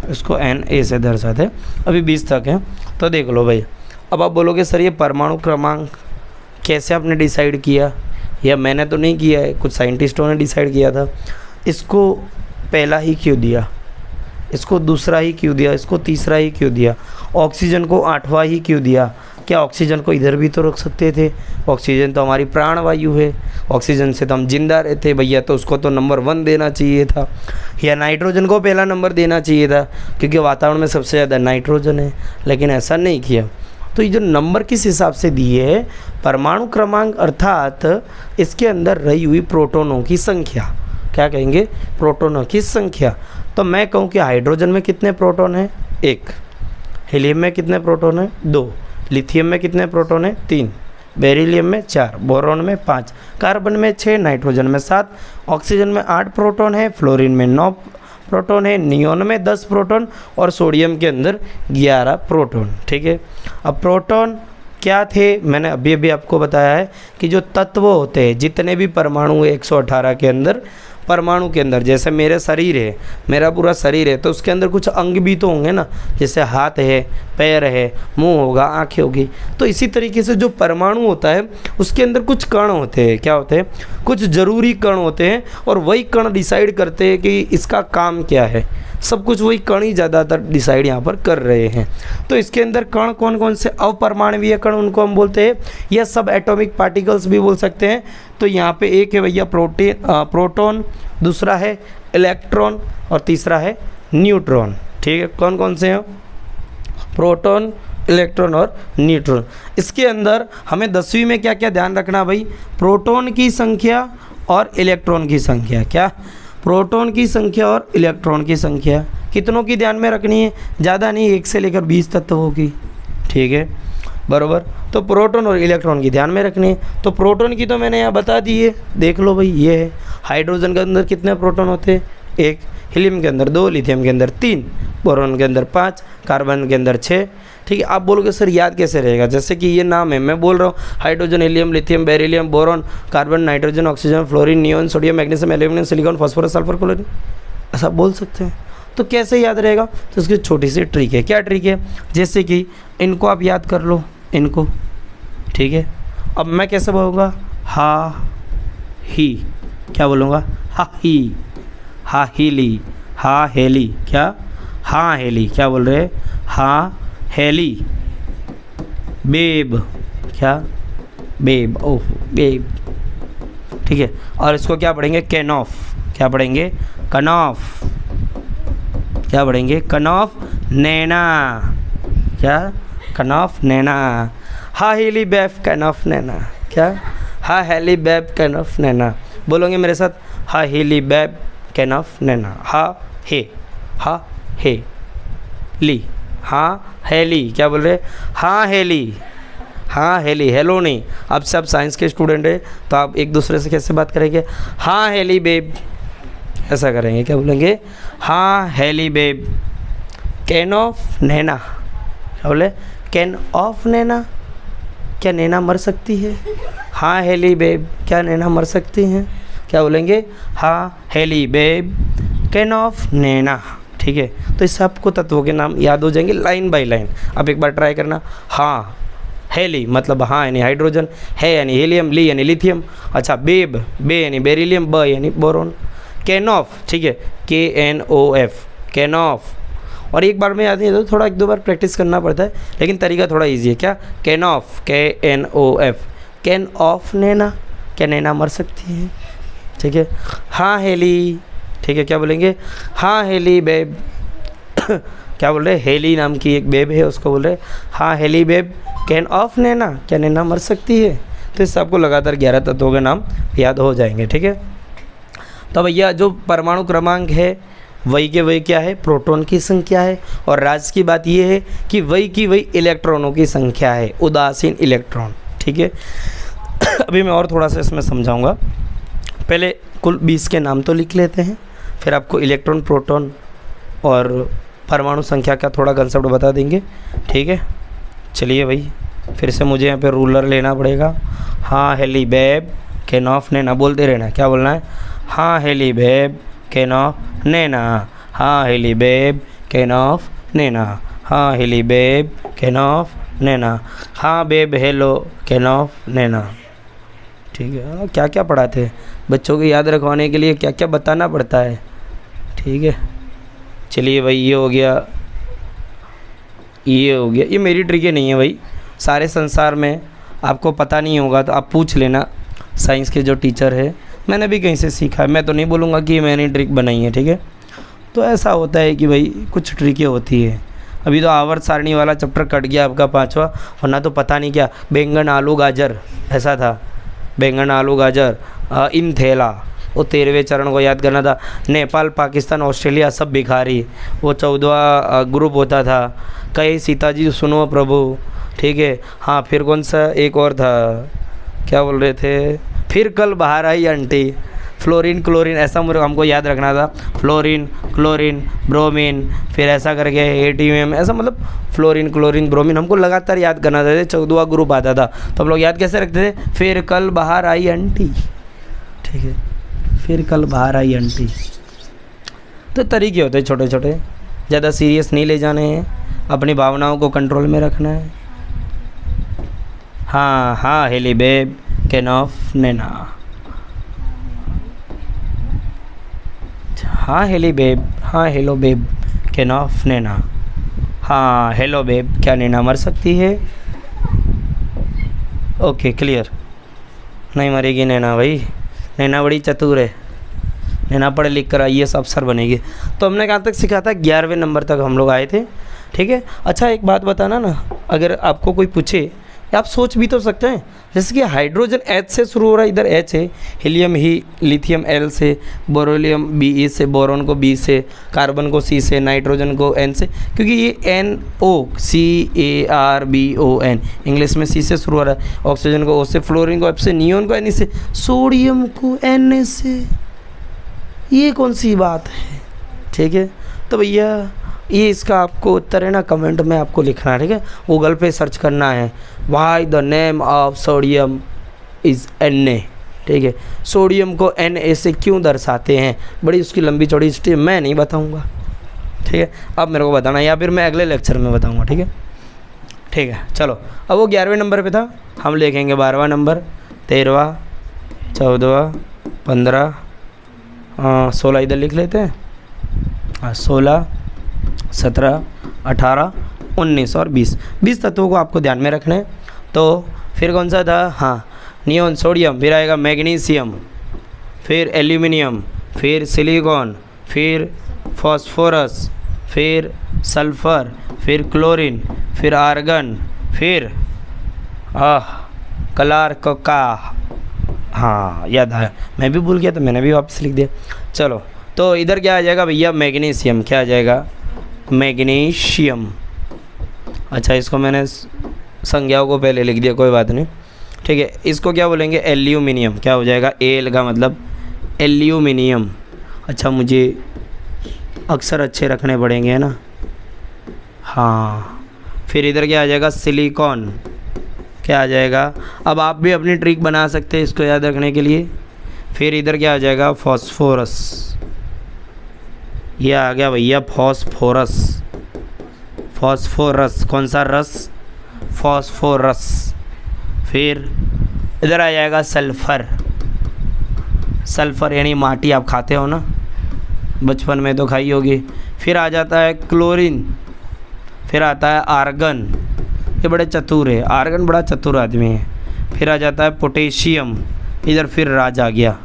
इसको Na से दर्शाते हैं। अभी 20 तक है, तो देख लो भाई। अब आप बोलोगे सर ये परमाणु क्रमांक कैसे आपने डिसाइड किया, या मैंने तो नहीं किया है, कुछ साइंटिस्टों ने डिसाइड किया था। इसको पहला ही क्यों दिया, इसको दूसरा ही क्यों दिया, इसको तीसरा ही क्यों दिया, ऑक्सीजन को 8वां ही क्यों दिया? क्या ऑक्सीजन को इधर भी तो रख सकते थे? ऑक्सीजन तो हमारी प्राणवायु है, ऑक्सीजन से तो हम जिंदा रहते भैया, तो उसको तो नंबर 1 देना चाहिए था। या नाइट्रोजन को पहला नंबर देना चाहिए था, क्योंकि वातावरण में सबसे ज़्यादा नाइट्रोजन है, लेकिन ऐसा नहीं किया। तो ये जो नंबर किस हिसाब से दिए है, परमाणु क्रमांक अर्थात इसके अंदर रही हुई प्रोटॉनों की संख्या। क्या कहेंगे? प्रोटॉनों की संख्या। तो मैं कहूँ कि हाइड्रोजन में कितने प्रोटॉन हैं? 1। हीलियम में कितने प्रोटॉन हैं? 2। लिथियम में कितने प्रोटॉन हैं? 3। बेरिलियम में 4, बोरॉन में 5, कार्बन में 6, नाइट्रोजन में 7, ऑक्सीजन में 8 प्रोटॉन है, फ्लोरीन में 9 प्रोटॉन है, नियोन में 10 प्रोटॉन और सोडियम के अंदर 11 प्रोटॉन। ठीक है। अब प्रोटॉन क्या थे, मैंने अभी अभी आपको बताया है कि जो तत्व होते हैं, जितने भी परमाणु 118 के अंदर, परमाणु के अंदर, जैसे मेरे शरीर है, मेरा पूरा शरीर है, तो उसके अंदर कुछ अंग भी तो होंगे ना, जैसे हाथ है, पैर है, मुंह होगा, आंखें होगी। तो इसी तरीके से जो परमाणु होता है उसके अंदर कुछ कण होते हैं। क्या होते हैं? कुछ ज़रूरी कण होते हैं, और वही कण डिसाइड करते हैं कि इसका काम क्या है। सब कुछ वही कण ही ज़्यादातर डिसाइड यहाँ पर कर रहे हैं। तो इसके अंदर कण कौन कौन से? अपरमाणवीय कण उनको हम बोलते हैं, या सब एटॉमिक पार्टिकल्स भी बोल सकते हैं। तो यहाँ पे एक है भैया प्रोटॉन, दूसरा है इलेक्ट्रॉन और तीसरा है न्यूट्रॉन। ठीक है। कौन कौन से हैं? प्रोटॉन, इलेक्ट्रॉन और न्यूट्रॉन। इसके अंदर हमें 10वीं में क्या क्या ध्यान रखना भाई? प्रोटॉन की संख्या और इलेक्ट्रॉन की संख्या। क्या? प्रोटॉन की संख्या और इलेक्ट्रॉन की संख्या कितनों की ध्यान में रखनी है? ज़्यादा नहीं, 1 से लेकर 20 तत्वों की। ठीक है, बराबर। तो प्रोटॉन और इलेक्ट्रॉन की ध्यान में रखनी है। तो प्रोटॉन की तो मैंने यहाँ बता दी है, देख लो भाई, ये है। हाइड्रोजन के अंदर कितने प्रोटॉन होते हैं? 1। हीलियम के अंदर 2, लिथियम के अंदर 3, बोरॉन के अंदर 5, कार्बन के अंदर 6। ठीक है। आप बोलोगे सर याद कैसे रहेगा? जैसे कि ये नाम है, मैं बोल रहा हूँ hydrogen, helium, lithium, beryllium, boron, carbon, nitrogen, oxygen, fluorine, neon, sodium, magnesium, aluminium, silicon, phosphorus, sulphur, chlorine, ऐसा बोल सकते हैं। तो कैसे याद रहेगा? तो इसकी छोटी सी ट्रिक है। क्या ट्रिक है? जैसे कि इनको आप याद कर लो, इनको। ठीक है। अब मैं कैसे बोलूँगा? हा ही। क्या बोलूँगा? हा ही, हा हीली, हा हेली। क्या? हाँ हेली। क्या बोल रहे हैं? हाँ हेली। बेब। क्या? बेब। ओह बेब। ठीक है। और इसको क्या पढ़ेंगे? कैनॉफ। क्या पढ़ेंगे? कनॉफ। क्या पढ़ेंगे? कनॉफ नैना। क्या? कनॉफ नैना। हा हेली बेब कैनॉफ नैना। क्या? हा हेली बेब कैनॉफ नैना। बोलोगे मेरे साथ? हा हेली बेब कैनॉफ नैना। हा हे ली, हाँ हेली। क्या बोल रहे? हाँ हेली, हाँ हेली। हेलो नहीं। अब सब साइंस के स्टूडेंट है, तो आप एक दूसरे से कैसे बात करेंगे? हाँ हेली बेब, ऐसा करेंगे। क्या बोलेंगे? हाँ heli babe. Can of Naina. क्या बोले? Can of Naina. क्या नैना मर सकती है? हाँ हेली बेब। क्या नैना मर सकती हैं? क्या बोलेंगे? हाँ हेली बेब कैन ऑफ नैना। ठीक है। तो इस सबको तत्वों के नाम याद हो जाएंगे लाइन बाय लाइन। अब एक बार ट्राई करना। हाँ हेली मतलब हाँ यानी हाइड्रोजन, है यानी हीलियम, ली यानी लिथियम। अच्छा बेब, बे यानी बेरिलियम, ब यानी बोरॉन। कैन ऑफ, ठीक है, KNOF, कैन ऑफ। और एक बार में याद नहीं आता, थोड़ा 1-2 बार प्रैक्टिस करना पड़ता है, लेकिन तरीका थोड़ा ईजी है। क्या? Can of, KNOF, can of Naina. क्या नैना मर सकती है? ठीक है। हाँ हेली। ठीक है। क्या बोलेंगे? हाँ हेली बेब। क्या बोल रहे? हेली नाम की एक बेब है, उसको बोल रहे हाँ heli babe can of Naina. क्या नैना मर सकती है? तो इस सबको लगातार 11 तत्वों के नाम याद हो जाएंगे। ठीक है। तो भैया जो परमाणु क्रमांक है वही के वही क्या है? प्रोटॉन की संख्या है। और राज की बात यह है कि वही की वही इलेक्ट्रॉनों की संख्या है, उदासीन इलेक्ट्रॉन। ठीक है। अभी मैं और थोड़ा सा इसमें समझाऊंगा। पहले कुल 20 के नाम तो लिख लेते हैं, फिर आपको इलेक्ट्रॉन, प्रोटॉन और परमाणु संख्या का थोड़ा कंसेप्ट बता देंगे। ठीक है। चलिए भाई, फिर से मुझे यहाँ पे रूलर लेना पड़ेगा। हाँ हेली बेब कैन ऑफ नैना। बोलते रहना। क्या बोलना है? हाँ हेली बेब कैन ऑफ नैना। हाँ हेली बेब कैन ऑफ नैना, हाँ हेली बेब कैन ऑफ नैना, हाँ बेब हेलो कैन ऑफ नैना। ठीक है, क्या क्या पढ़ाते हैं बच्चों को याद रखवाने के लिए, क्या क्या बताना पड़ता है। ठीक है, चलिए भाई ये हो गया, ये हो गया। ये मेरी ट्रिक नहीं है भाई, सारे संसार में आपको पता नहीं होगा तो आप पूछ लेना साइंस के जो टीचर है, मैंने भी कहीं से सीखा है। मैं तो नहीं बोलूँगा कि मैंने ट्रिक बनाई है। ठीक है, तो ऐसा होता है कि भाई कुछ ट्रिकें होती है। अभी तो आवर्त सारणी वाला चैप्टर कट गया आपका 5वां, वरना तो पता नहीं क्या बैंगन आलू गाजर ऐसा था, बैंगन आलू गाजर इन थैला। वो 13वें चरण को याद करना था। नेपाल पाकिस्तान ऑस्ट्रेलिया सब भिखारी, वो 14वां ग्रुप होता था। कई सीता जी सुनो प्रभु। ठीक है, हाँ फिर कौन सा एक और था, क्या बोल रहे थे, फिर कल बाहर आई आंटी, फ्लोरीन क्लोरीन, ऐसा मुझे हमको याद रखना था। फ्लोरीन क्लोरीन ब्रोमीन, फिर ऐसा करके ATM, ऐसा मतलब फ्लोरीन क्लोरीन ब्रोमीन हमको लगातार याद करना था। 14वां ग्रुप आता था तो हम लोग याद कैसे रखते थे, फिर कल बाहर आई आंटी। ठीक है, फिर कल बाहर आई आंटी। तो तरीके होते हैं छोटे छोटे, ज़्यादा सीरियस नहीं ले जाने हैं, अपनी भावनाओं को कंट्रोल में रखना है। हाँ हाँ हेली बेब कैन ऑफ नैना, हाँ हेली बेब, हाँ हेलो बेब कैन ऑफ नैना, हाँ हेलो बेब क्या नैना मर सकती है। ओके क्लियर, नहीं मरेगी नैना भाई, नैना बड़ी चतुर है, नैना पढ़ लिख कर IAS अफसर बनेगी। तो हमने कहाँ तक सीखा था, 11वें नंबर तक हम लोग आए थे। ठीक है, अच्छा एक बात बताना ना, अगर आपको कोई पूछे, आप सोच भी तो सकते हैं, जैसे कि हाइड्रोजन H से शुरू हो रहा है, इधर H है, हीलियम ही, लिथियम L से, बोरोलियम BE से, बोरोन को B से, कार्बन को C से, नाइट्रोजन को N से, क्योंकि ये NOCARBON इंग्लिश में C से शुरू हो रहा है, ऑक्सीजन को O से, फ्लोरीन को F से, नियोन को N से, सोडियम को Na से। ये कौन सी बात है। ठीक है, तो भैया ये इसका आपको उत्तर है ना, कमेंट में आपको लिखना है। ठीक है, गूगल पे सर्च करना है, why the name of sodium is Na। ठीक है, सोडियम को Na से क्यों दर्शाते हैं, बड़ी उसकी लंबी चौड़ी हिस्ट्री मैं नहीं बताऊंगा। ठीक है, अब मेरे को बताना, या फिर मैं अगले लेक्चर में बताऊंगा। ठीक है, ठीक है, चलो अब वो 11वें नंबर पे था, हम लिखेंगे 12वां नंबर, 13वां, 14वां, 15, 16 इधर लिख लेते हैं, 16, 17, 18, 19 और 20 तत्वों को आपको ध्यान में रखना है। तो फिर कौन सा था, हाँ नियोन सोडियम, फिर आएगा मैग्नीशियम, फिर एल्यूमिनियम, फिर सिलिकॉन, फिर फॉस्फोरस, फिर सल्फ़र, फिर क्लोरीन, फिर आर्गन, फिर क्लार्क का, हाँ याद आया, मैं भी भूल गया तो मैंने भी वापस लिख दिया। चलो तो इधर क्या आ जाएगा भैया, मैग्नीशियम, क्या आ जाएगा मैग्नीशियम। अच्छा इसको मैंने संज्ञाओं को पहले लिख दिया, कोई बात नहीं। ठीक है, इसको क्या बोलेंगे, एल्यूमिनियम, क्या हो जाएगा, एल का मतलब एल्यूमिनियम। अच्छा मुझे अक्सर अच्छे रखने पड़ेंगे है ना, हाँ। फिर इधर क्या आ जाएगा, सिलिकॉन, क्या आ जाएगा, अब आप भी अपनी ट्रिक बना सकते हैं इसको याद रखने के लिए। फिर इधर क्या आ जाएगा, फॉस्फोरस, ये आ गया भैया फॉस्फोरस, फॉस्फोरस कौन सा रस, फॉस्फोरस। फिर इधर आ जाएगा सल्फ़र, सल्फ़र यानी माटी, आप खाते हो ना बचपन में तो खाई होगी। फिर आ जाता है क्लोरीन, फिर आता है आर्गन, ये बड़े चतुर है, आर्गन बड़ा चतुर आदमी है। फिर आ जाता है पोटेशियम, इधर फिर राज आ गया,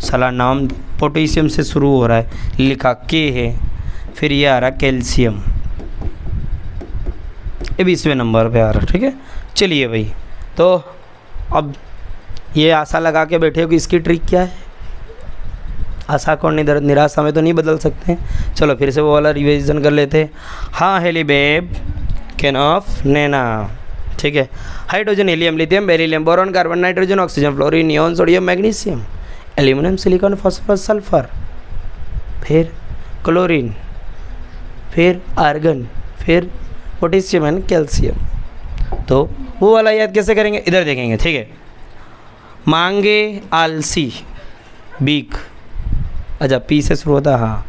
साला नाम पोटेशियम से शुरू हो रहा है, लिखा के है। फिर ये आ रहा कैल्शियम, ये 20वें नंबर पे आ रहा है। ठीक है, चलिए भाई, तो अब ये आशा लगा के बैठे हो कि इसकी ट्रिक क्या है, आशा को निराशा में तो नहीं बदल सकते हैं। चलो फिर से वो वाला रिवीजन कर लेते हैं। हाँ हेली बेब कैन ऑफ नैना। ठीक है, hydrogen, helium, lithium, beryllium, boron, carbon, nitrogen, oxygen, fluorine, neon, sodium, magnesium, aluminium, silicon, phosphorus, sulphur, फिर क्लोरीन, फिर आर्गन, फिर पोटेशियम एंड कैल्शियम। तो वो वाला याद कैसे करेंगे, इधर देखेंगे। ठीक है, मांगे, आलसी, बीक, अच्छा पी से शुरू होता है, हाँ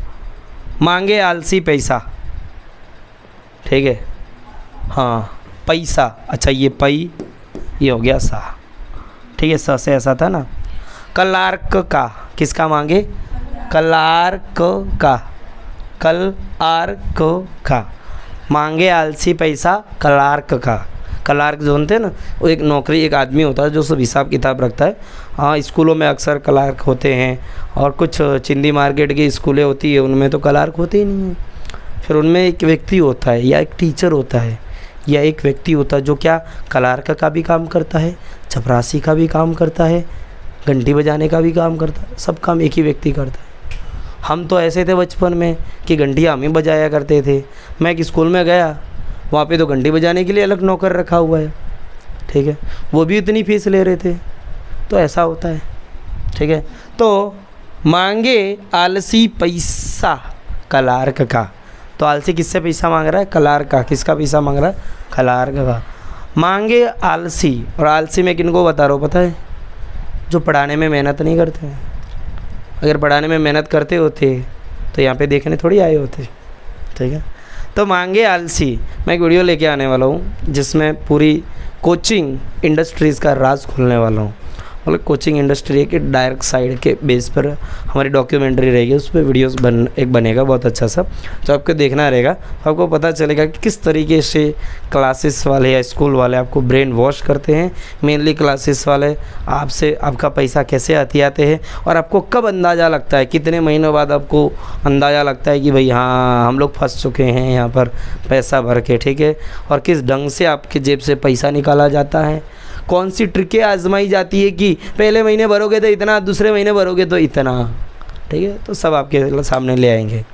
मांगे आलसी पैसा, ठीक है, हाँ पैसा, अच्छा ये पई, ये हो गया सा, ठीक है, स से ऐसा था ना। क्लार्क का, किसका मांगे? क्लार्क का, क्लार्क का, मांगे आलसी पैसा क्लार्क का। क्लार्क जो होते हैं ना, वो एक नौकरी, एक आदमी होता है जो सब हिसाब किताब रखता है। हाँ, स्कूलों में अक्सर क्लार्क होते हैं, और कुछ चिंदी मार्केट की स्कूलें होती है उनमें तो क्लार्क होते ही नहीं है। फिर उनमें एक व्यक्ति होता है या एक टीचर होता है या एक व्यक्ति होता है जो क्या क्लार्क का भी काम करता है, चपरासी का भी काम करता है, घंटी बजाने का भी काम करता है, सब काम एक ही व्यक्ति करता है। हम तो ऐसे थे बचपन में कि घंटियाँ हम ही बजाया करते थे। मैं एक स्कूल में गया, वहाँ पे तो घंटी बजाने के लिए अलग नौकर रखा हुआ है, ठीक है, वो भी इतनी फीस ले रहे थे। तो ऐसा होता है, ठीक है। तो मांगे आलसी पैसा क्लार्क का, तो आलसी किससे पैसा मांग रहा है? क्लार्क का। किसका पैसा मांग रहा है? क्लार्क का। मांगे आलसी, और आलसी मैं किनको बता रहा हूँ पता है? जो पढ़ाने में मेहनत नहीं करते हैं। अगर पढ़ाने में मेहनत करते होते तो यहाँ पे देखने थोड़ी आए होते, ठीक है। तो मांगे आलसी, मैं एक वीडियो लेके आने वाला हूँ जिसमें पूरी कोचिंग इंडस्ट्रीज़ का राज खोलने वाला हूँ। मतलब कोचिंग इंडस्ट्री के डायरेक्ट साइड के बेस पर हमारी डॉक्यूमेंट्री रहेगी, उस पर वीडियोस बनेगा बहुत अच्छा सा, तो आपको देखना रहेगा। आपको पता चलेगा कि किस तरीके से क्लासेस वाले या स्कूल वाले आपको ब्रेन वॉश करते हैं। मेनली क्लासेस वाले आपसे आपका पैसा कैसे हथियाते हैं, और आपको कब अंदाज़ा लगता है, कितने महीनों बाद आपको अंदाज़ा लगता है कि भाई हाँ हम लोग फंस चुके हैं यहाँ पर पैसा भर के, ठीक है। और किस ढंग से आपके जेब से पैसा निकाला जाता है, कौन सी ट्रिकें आजमाई जाती है कि पहले महीने भरोगे तो इतना, दूसरे महीने भरोगे तो इतना, ठीक है। तो सब आपके सामने ले आएंगे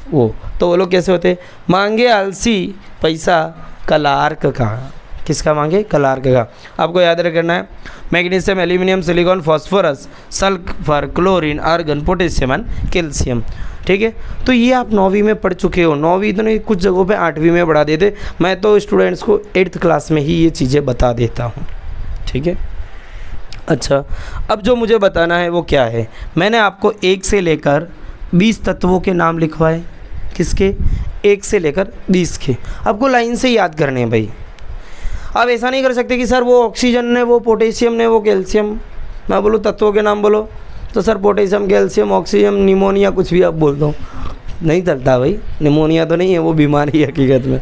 वो। तो वो लोग कैसे होते? मांगे आलसी पैसा क्लार्क का। किसका मांगे? क्लार्क का। आपको याद रखना है magnesium, aluminium, silicon, phosphorus, sulphur, chlorine, argon, potassium and calcium, ठीक है। तो ये आप 9वीं में पढ़ चुके हो। 9वीं तो नहीं, कुछ जगहों पे 8वीं में पढ़ा देते। मैं तो स्टूडेंट्स को 8th क्लास में ही ये चीज़ें बता देता हूँ, ठीक है। अच्छा, अब जो मुझे बताना है वो क्या है? मैंने आपको 1 से लेकर 20 तत्वों के नाम लिखवाए। किसके? 1 से लेकर 20 के। आपको लाइन से याद करने हैं भाई। आप ऐसा नहीं कर सकते कि सर वो ऑक्सीजन ने, वो पोटेशियम ने, वो कैल्शियम। मैं बोलूँ तत्वों के नाम बोलो तो sir potassium, calcium, oxygen, pneumonia, कुछ भी आप बोल दो, नहीं चलता भाई। निमोनिया तो नहीं है, वो बीमारी है हकीकत में,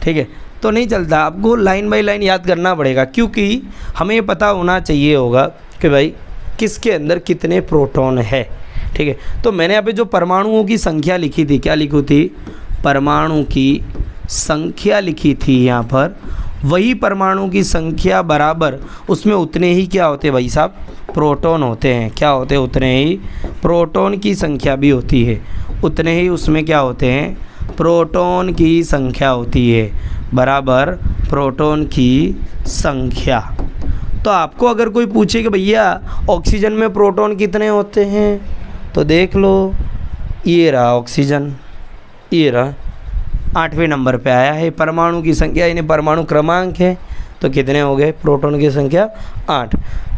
ठीक है। तो नहीं चलता, आपको लाइन बाय लाइन याद करना पड़ेगा, क्योंकि हमें ये पता होना चाहिए होगा कि भाई किसके अंदर कितने प्रोटॉन है, ठीक है। तो मैंने यहाँ पे जो परमाणुओं की संख्या लिखी थी, क्या लिखी थी? परमाणु की संख्या लिखी थी यहाँ पर। वही परमाणु की संख्या बराबर उसमें उतने ही क्या होते भाई साहब? प्रोटॉन होते हैं। क्या होते हैं? उतने ही प्रोटॉन की संख्या भी होती है। उतने ही उसमें क्या होते हैं? प्रोटॉन की संख्या होती है, बराबर प्रोटॉन की संख्या। तो आपको अगर कोई पूछे कि भैया ऑक्सीजन में प्रोटॉन कितने होते हैं, तो देख लो, ये रहा ऑक्सीजन, ये रहा 8वें नंबर पे आया है। परमाणु की संख्या यानी परमाणु क्रमांक है, तो कितने हो गए? प्रोटॉन की संख्या 8।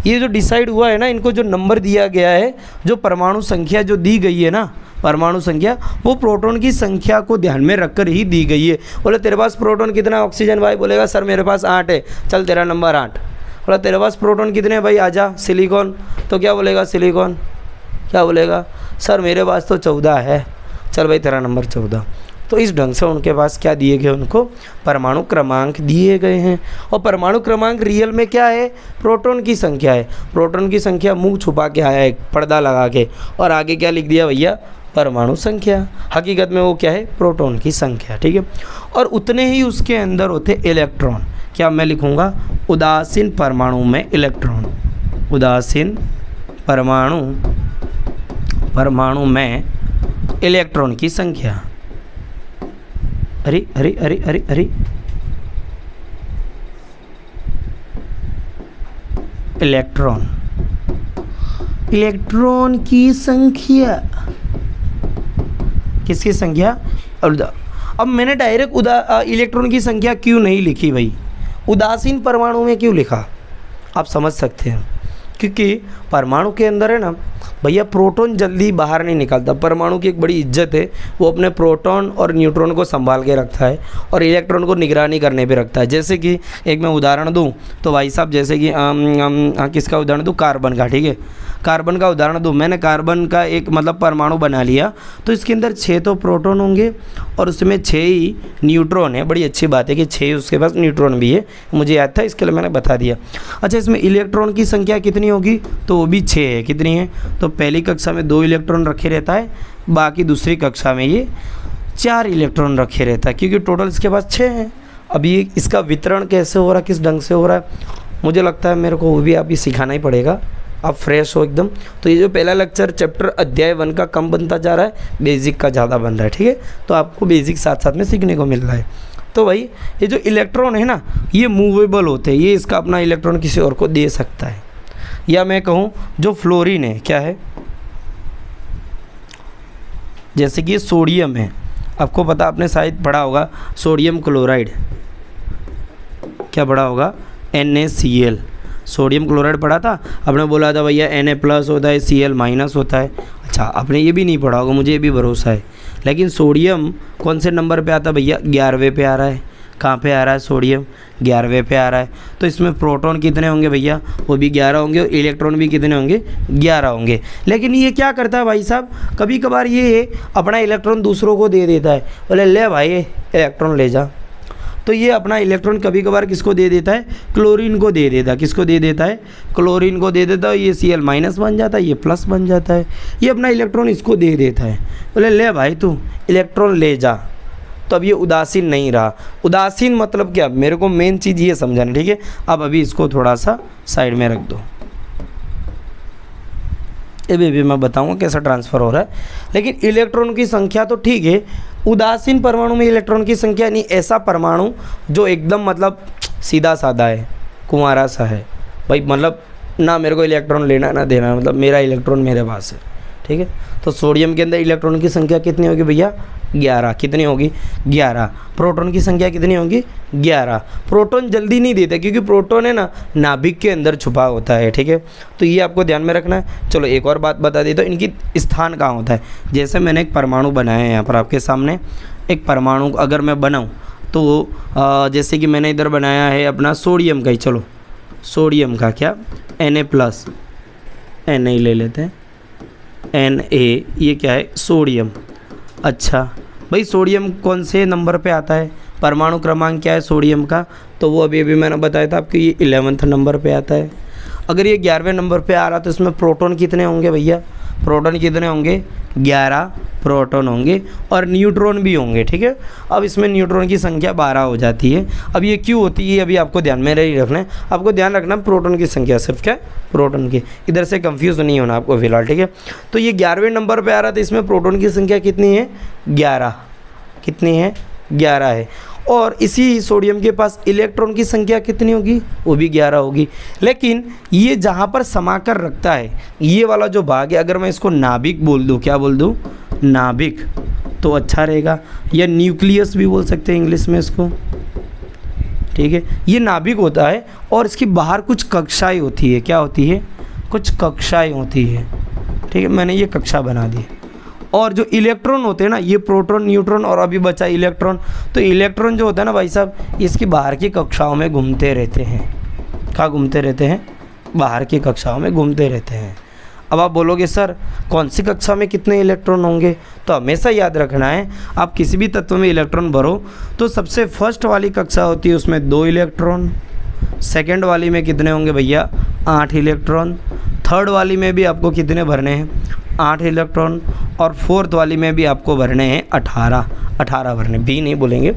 ये जो डिसाइड हुआ है ना, इनको जो नंबर दिया गया है, जो परमाणु संख्या जो दी गई है ना, परमाणु संख्या, वो प्रोटॉन की संख्या को ध्यान में रखकर ही दी गई है। बोले तेरे पास प्रोटॉन कितना? ऑक्सीजन भाई बोलेगा सर मेरे पास 8 है, चल तेरा नंबर 8। बोला तेरे पास प्रोटॉन कितने भाई? आजा। सिलिकॉन, तो क्या बोलेगा? सिलिकॉन क्या बोलेगा? सर मेरे पास तो 14 है, चल भाई तेरा नंबर 14। तो इस ढंग से उनके पास क्या दिए गए? उनको परमाणु क्रमांक दिए गए हैं। और परमाणु क्रमांक रियल में क्या है? प्रोटॉन की संख्या है। प्रोटॉन की संख्या मुंह छुपा के आया है, पर्दा लगा के, और आगे क्या लिख दिया भैया? परमाणु संख्या। हकीकत में वो क्या है? प्रोटॉन की संख्या, ठीक है। और उतने ही उसके अंदर होते इलेक्ट्रॉन। क्या मैं लिखूँगा? उदासीन परमाणु में इलेक्ट्रॉन। उदासीन परमाणु में इलेक्ट्रॉन की संख्या। अरे अरे अरे अरे अरे, इलेक्ट्रॉन की संख्या। किसकी संख्या? अब मैंने डायरेक्ट इलेक्ट्रॉन की संख्या क्यों नहीं लिखी भाई? उदासीन परमाणु में क्यों लिखा? आप समझ सकते हैं, क्योंकि परमाणु के अंदर है ना भैया प्रोटॉन जल्दी बाहर नहीं निकलता। परमाणु की एक बड़ी इज्जत है, वो अपने प्रोटॉन और न्यूट्रॉन को संभाल के रखता है और इलेक्ट्रॉन को निगरानी करने पे रखता है। जैसे कि एक मैं उदाहरण दूं तो भाई साहब, जैसे कि किसका उदाहरण दूं, कार्बन का, ठीक है, कार्बन का उदाहरण दूं। मैंने कार्बन का एक मतलब परमाणु बना लिया, तो इसके अंदर 6 तो प्रोटॉन होंगे और उसमें 6 ही न्यूट्रॉन है। बड़ी अच्छी बात है कि 6 उसके पास न्यूट्रॉन भी है, मुझे याद था इसके लिए मैंने बता दिया। अच्छा, इसमें इलेक्ट्रॉन की संख्या कितनी होगी, तो वो भी 6 है। कितनी है, तो पहली कक्षा में 2 इलेक्ट्रॉन रखे रहता है, बाकी दूसरी कक्षा में ये 4 इलेक्ट्रॉन रखे रहता है, क्योंकि टोटल इसके पास 6 हैं। अब ये इसका वितरण कैसे हो रहा है, किस ढंग से हो रहा है, मुझे लगता है मेरे को वो भी आप ये सिखाना ही पड़ेगा। आप फ्रेश हो एकदम। तो ये जो पहला लेक्चर चैप्टर अध्याय 1 का कम बनता जा रहा है, बेसिक का ज़्यादा बन रहा है, ठीक है। तो आपको बेसिक साथ साथ में सीखने को मिल रहा है। तो भाई ये जो इलेक्ट्रॉन है ना, ये मूवेबल होते हैं, ये इसका अपना इलेक्ट्रॉन किसी और को दे सकता है। या मैं कहूँ जो फ्लोरीन है, क्या है, जैसे कि ये सोडियम है, आपको पता, आपने शायद पढ़ा होगा सोडियम क्लोराइड, क्या पढ़ा होगा, NaCl, सोडियम क्लोराइड पढ़ा था। आपने बोला था भैया Na+ होता है, Cl- होता है। अच्छा, आपने ये भी नहीं पढ़ा होगा, मुझे ये भी भरोसा है। लेकिन सोडियम कौन से नंबर पे आता है भैया, 11वें पे आ रहा है। कहाँ पे आ रहा है सोडियम, 11वें पे आ रहा है। तो इसमें प्रोटॉन कितने होंगे भैया, वो भी 11 होंगे, और इलेक्ट्रॉन भी कितने होंगे, 11 होंगे। लेकिन ये क्या करता है भाई साहब, कभी कभार ये अपना इलेक्ट्रॉन दूसरों को दे देता है, बोले ले भाई इलेक्ट्रॉन ले जा। तो ये अपना इलेक्ट्रॉन कभी कभार किसको दे देता है, क्लोरीन को दे देता है। किसको दे देता है, क्लोरीन को दे देता है। ये Cl- बन जाता है, ये प्लस बन जाता है। ये अपना इलेक्ट्रॉन इसको दे देता है, बोले ले भाई तू इलेक्ट्रॉन ले जा। तो अब ये उदासीन नहीं रहा। उदासीन मतलब क्या, मेरे को मेन चीज़ ये समझाना, ठीक है। अब अभी इसको थोड़ा सा साइड में रख दो, ये भी मैं बताऊंगा कैसा ट्रांसफ़र हो रहा है। लेकिन इलेक्ट्रॉन की संख्या तो ठीक है, उदासीन परमाणु में इलेक्ट्रॉन की संख्या नहीं। ऐसा परमाणु जो एकदम मतलब सीधा साधा है, कुंवारा सा है भाई, मतलब ना मेरे को इलेक्ट्रॉन लेना ना देना, मतलब मेरा इलेक्ट्रॉन मेरे पास है, ठीक है। तो सोडियम के अंदर इलेक्ट्रॉन की संख्या कितनी होगी भैया, 11। कितनी होगी, 11। प्रोटॉन की संख्या कितनी होगी, 11। प्रोटॉन जल्दी नहीं देता, क्योंकि प्रोटॉन है ना नाभिक के अंदर छुपा होता है, ठीक है। तो ये आपको ध्यान में रखना है। चलो एक और बात बता देता हूँ, इनकी स्थान कहाँ होता है। जैसे मैंने एक परमाणु बनाया है यहाँ पर आपके सामने, एक परमाणु अगर मैं बनाऊँ तो जैसे कि मैंने इधर बनाया है अपना सोडियम का ही, चलो सोडियम का क्या, Na+, Na ले लेते हैं, Na, ये क्या है, सोडियम। अच्छा भाई, सोडियम कौन से नंबर पे आता है, परमाणु क्रमांक क्या है सोडियम का, तो वो अभी मैंने बताया था आपको, ये 11वें नंबर पे आता है। अगर ये 11वें नंबर पे आ रहा तो इसमें प्रोटॉन कितने होंगे भैया, प्रोटॉन कितने होंगे, 11 प्रोटॉन होंगे और न्यूट्रॉन भी होंगे, ठीक है। अब इसमें न्यूट्रॉन की संख्या 12 हो जाती है। अब ये क्यों होती है, अभी आपको ध्यान में ही रखना है। आपको ध्यान रखना प्रोटॉन की संख्या, सिर्फ क्या, प्रोटॉन की, इधर से कंफ्यूज नहीं होना आपको फिलहाल, ठीक है। तो ये 11वें नंबर पे आ रहा था, इसमें प्रोटॉन की संख्या कितनी है, 11। कितनी है, 11 है। और इसी सोडियम के पास इलेक्ट्रॉन की संख्या कितनी होगी, वो भी 11 होगी। लेकिन ये जहाँ पर समाकर रखता है, ये वाला जो भाग है, अगर मैं इसको नाभिक बोल दूँ, क्या बोल दूँ, नाभिक, तो अच्छा रहेगा। या न्यूक्लियस भी बोल सकते हैं इंग्लिश में इसको, ठीक है। ये नाभिक होता है और इसकी बाहर कुछ कक्षाएं होती है, क्या होती है, कुछ कक्षाएं होती है, ठीक है। मैंने ये कक्षा बना दी। और जो इलेक्ट्रॉन होते हैं ना, ये प्रोटॉन, न्यूट्रॉन और अभी बचा इलेक्ट्रॉन। तो इलेक्ट्रॉन जो होता है ना भाई साहब, इसकी बाहर की कक्षाओं में घूमते रहते हैं। कहाँ घूमते रहते हैं, बाहर की कक्षाओं में घूमते रहते हैं। अब आप बोलोगे सर कौन सी कक्षा में कितने इलेक्ट्रॉन होंगे, तो हमेशा याद रखना है, आप किसी भी तत्व में इलेक्ट्रॉन भरो तो सबसे फर्स्ट वाली कक्षा होती है उसमें 2 इलेक्ट्रॉन, सेकेंड वाली में कितने होंगे भैया, 8 इलेक्ट्रॉन, थर्ड वाली में भी आपको कितने भरने हैं, 8 इलेक्ट्रॉन, और फोर्थ वाली में भी आपको भरने हैं 18 भरने, भी नहीं बोलेंगे,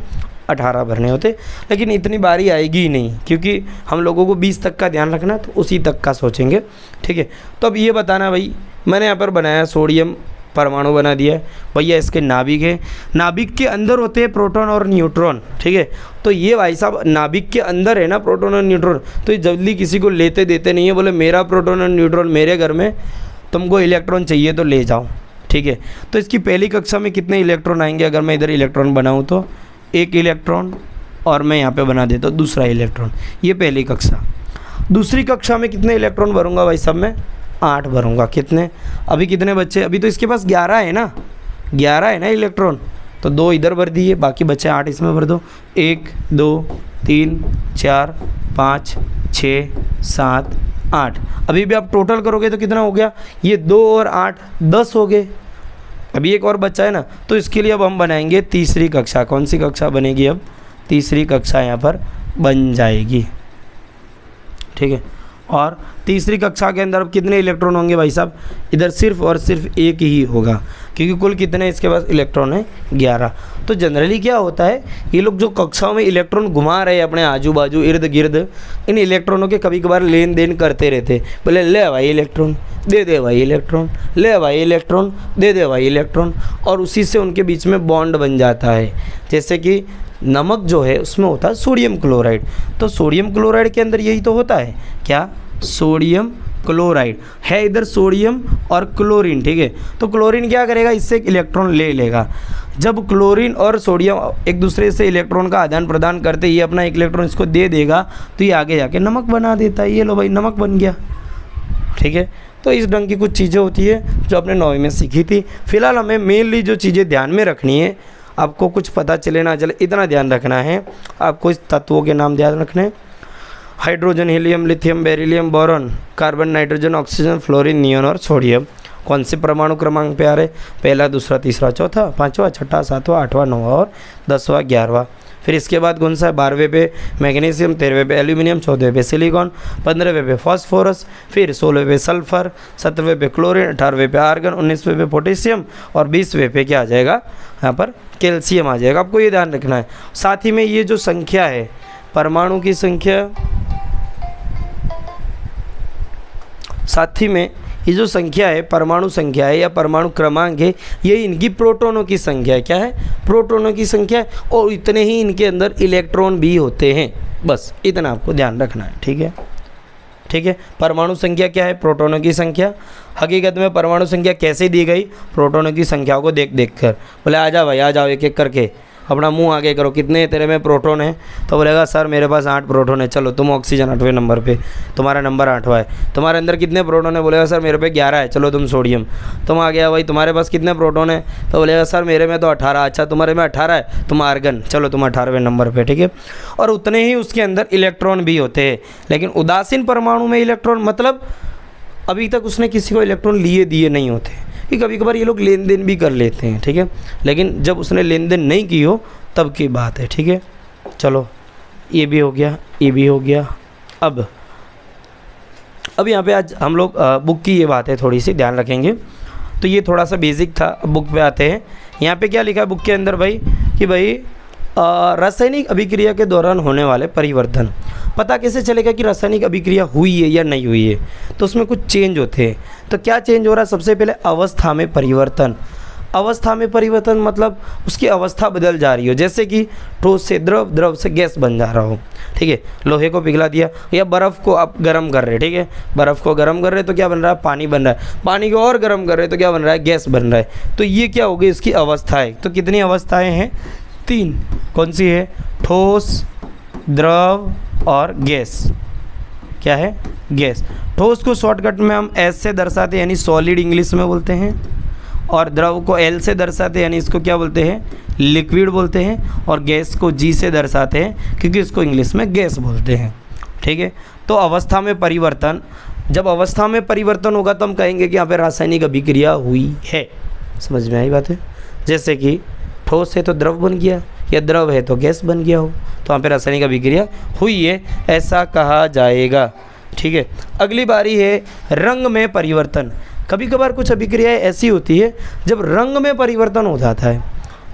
18 भरने होते। लेकिन इतनी बारी आएगी ही नहीं, क्योंकि हम लोगों को 20 तक का ध्यान रखना, तो उसी तक का सोचेंगे, ठीक है। तो अब ये बताना भाई, मैंने यहाँ पर बनाया सोडियम परमाणु बना दिया है भैया, इसके नाभिक है, नाभिक के अंदर होते हैं प्रोटॉन और न्यूट्रॉन, ठीक है। तो ये भाई साहब नाभिक के अंदर है ना प्रोटॉन और न्यूट्रॉन, तो ये जल्दी किसी को लेते देते नहीं है, बोले मेरा प्रोटॉन और न्यूट्रॉन मेरे घर में, तुमको इलेक्ट्रॉन चाहिए तो ले जाओ, ठीक है। तो इसकी पहली कक्षा में कितने इलेक्ट्रॉन आएंगे, अगर मैं इधर इलेक्ट्रॉन बनाऊँ तो 1 इलेक्ट्रॉन, और मैं यहाँ पे बना देता हूँ दूसरा इलेक्ट्रॉन, ये पहली कक्षा। दूसरी कक्षा में कितने इलेक्ट्रॉन भरूंगा भाई साहब मैं, 8 भरूँगा। कितने, अभी कितने बच्चे, अभी तो इसके पास 11 है ना, 11 है ना इलेक्ट्रॉन, तो 2 इधर भर दिए, बाकी बचे 8 इसमें भर दो। 1 2 3 4 5 6 7 8। अभी भी आप टोटल करोगे तो कितना हो गया, ये 2 और 8 10 हो गए। अभी एक और बच्चा है ना, तो इसके लिए अब हम बनाएंगे तीसरी कक्षा। कौन सी कक्षा बनेगी, अब तीसरी कक्षा यहाँ पर बन जाएगी, ठीक है। और तीसरी कक्षा के अंदर अब कितने इलेक्ट्रॉन होंगे भाई साहब, इधर सिर्फ और सिर्फ एक ही होगा, क्योंकि कुल कितने इसके पास इलेक्ट्रॉन है, 11। तो जनरली क्या होता है, ये लोग जो कक्षाओं में इलेक्ट्रॉन घुमा रहे हैं अपने आजू बाजू इर्द गिर्द, इन इलेक्ट्रॉनों के कभी कभार लेन देन करते रहते, बोले ले भाई इलेक्ट्रॉन, दे दे भाई इलेक्ट्रॉन, ले भाई इलेक्ट्रॉन, दे दे भाई इलेक्ट्रॉन, और उसी से उनके बीच में बॉन्ड बन जाता है। जैसे कि नमक जो है उसमें होता है सोडियम क्लोराइड, तो सोडियम क्लोराइड के अंदर यही तो होता है, क्या, सोडियम क्लोराइड है, इधर सोडियम और क्लोरीन, ठीक है। तो क्लोरीन क्या करेगा, इससे एक इलेक्ट्रॉन ले लेगा। जब क्लोरीन और सोडियम एक दूसरे से इलेक्ट्रॉन का आदान प्रदान करते, ये अपना एक इलेक्ट्रॉन इसको दे देगा, तो ये आगे जाके नमक बना देता है। ये लो भाई नमक बन गया, ठीक है। तो इस ढंग की कुछ चीज़ें होती है जो आपने 9वीं में सीखी थी। फिलहाल हमें मेनली जो चीज़ें ध्यान में रखनी है, आपको कुछ पता चले ना चले इतना ध्यान रखना है। आपको इस तत्वों के नाम ध्यान रखने हैं, hydrogen, helium, lithium, beryllium, boron, carbon, nitrogen, oxygen, fluorine, neon और सोडियम। कौन से परमाणु क्रमांक पे आ रहे, पहला, दूसरा, तीसरा, चौथा, पाँचवा, छठा, सातवां, आठवां, नौवां और 10वां, 11वां। फिर इसके बाद कौन सा है, 12वें पे मैग्नीशियम, 13वें पे एल्यूमिनियम, 14वें पे सिलिकॉन, 15वें पे फॉस्फोरस, फिर 16वें पे सल्फर, 17वें पे क्लोरीन, 18वें पे आर्गन, 19वें पे पोटेशियम और 20वें पे क्या आ जाएगा, यहाँ पर कैल्शियम आ जाएगा। आपको ये ध्यान रखना है। साथ ही में ये जो संख्या है, परमाणु की संख्या, साथ ही में ये जो संख्या है, परमाणु संख्या है या परमाणु क्रमांक है, ये इनकी प्रोटॉनों की संख्या है। क्या है, प्रोटॉनों की संख्या है, और इतने ही इनके अंदर इलेक्ट्रॉन भी होते हैं। बस इतना आपको ध्यान रखना है, ठीक है, ठीक है। परमाणु संख्या क्या है, प्रोटॉनों की संख्या। हकीकत में परमाणु संख्या कैसे दी गई, प्रोटॉनों की संख्या को देख देख कर। बोले आ जाओ भाई, आ जाओ, एक एक करके अपना मुंह आगे करो, कितने तेरे में प्रोटॉन है, तो बोलेगा सर मेरे पास 8 प्रोटॉन है। चलो तुम ऑक्सीजन 8वें नंबर पे, तुम्हारा नंबर 8वां है। तुम्हारे अंदर कितने प्रोटॉन है, बोलेगा सर मेरे पे 11 है। चलो तुम सोडियम। तुम आ गया भाई, तुम्हारे पास कितने प्रोटॉन है, तो बोलेगा सर मेरे में तो 18। अच्छा तुम्हारे में 18 है, तुम आर्गन। चलो तुम 18वें नंबर पर, ठीक है। और उतने ही उसके अंदर इलेक्ट्रॉन भी होते हैं। लेकिन उदासीन परमाणु में इलेक्ट्रॉन मतलब अभी तक उसने किसी को इलेक्ट्रॉन लिए दिए नहीं होते, कि कभी कभार ये लोग लेन देन भी कर लेते हैं, ठीक है। लेकिन जब उसने लेन देन नहीं की हो तब की बात है, ठीक है। चलो ये भी हो गया, ये भी हो गया। अब यहाँ पे आज हम लोग बुक की ये बात है थोड़ी सी ध्यान रखेंगे। तो ये थोड़ा सा बेसिक था। अब बुक पे आते हैं। यहाँ पे क्या लिखा है बुक के अंदर भाई, कि भाई रासायनिक अभिक्रिया के दौरान होने वाले परिवर्तन। पता कैसे चलेगा कि रासायनिक अभिक्रिया हुई है या नहीं हुई है, तो उसमें कुछ चेंज होते हैं। तो क्या चेंज हो रहा है, सबसे पहले अवस्था में परिवर्तन। अवस्था में परिवर्तन मतलब उसकी अवस्था बदल जा रही हो, जैसे कि ठोस से द्रव, द्रव से गैस बन जा रहा हो, ठीक है। लोहे को पिघला दिया या बर्फ़ को आप गर्म कर रहे, ठीक है। बर्फ़ को गर्म कर रहे तो क्या बन रहा है, पानी बन रहा है। पानी को और गर्म कर रहे तो क्या बन रहा है, गैस बन रहा है। तो ये क्या हो गई, इसकी अवस्थाएं। तो कितनी अवस्थाएं हैं, 3। कौन सी है, ठोस, द्रव और गैस। क्या है, गैस। ठोस को शॉर्टकट में हम एस से दर्शाते हैं, यानी सॉलिड इंग्लिश में बोलते हैं। और द्रव को एल से दर्शाते हैं, यानी इसको क्या बोलते हैं, लिक्विड बोलते हैं। और गैस को जी से दर्शाते हैं, क्योंकि इसको इंग्लिश में गैस बोलते हैं, ठीक है। तो अवस्था में परिवर्तन, जब अवस्था में परिवर्तन होगा तो हम कहेंगे कि यहाँ पे रासायनिक अभिक्रिया हुई है। समझ में आई बात है। जैसे कि ठोस है तो द्रव बन गया, या द्रव है तो गैस बन गया हो, तो वहाँ पे रासायनिक अभिक्रिया हुई है, ऐसा कहा जाएगा, ठीक है। अगली बारी है रंग में परिवर्तन। कभी कभार कुछ अभिक्रियाएं ऐसी होती है जब रंग में परिवर्तन हो जाता है,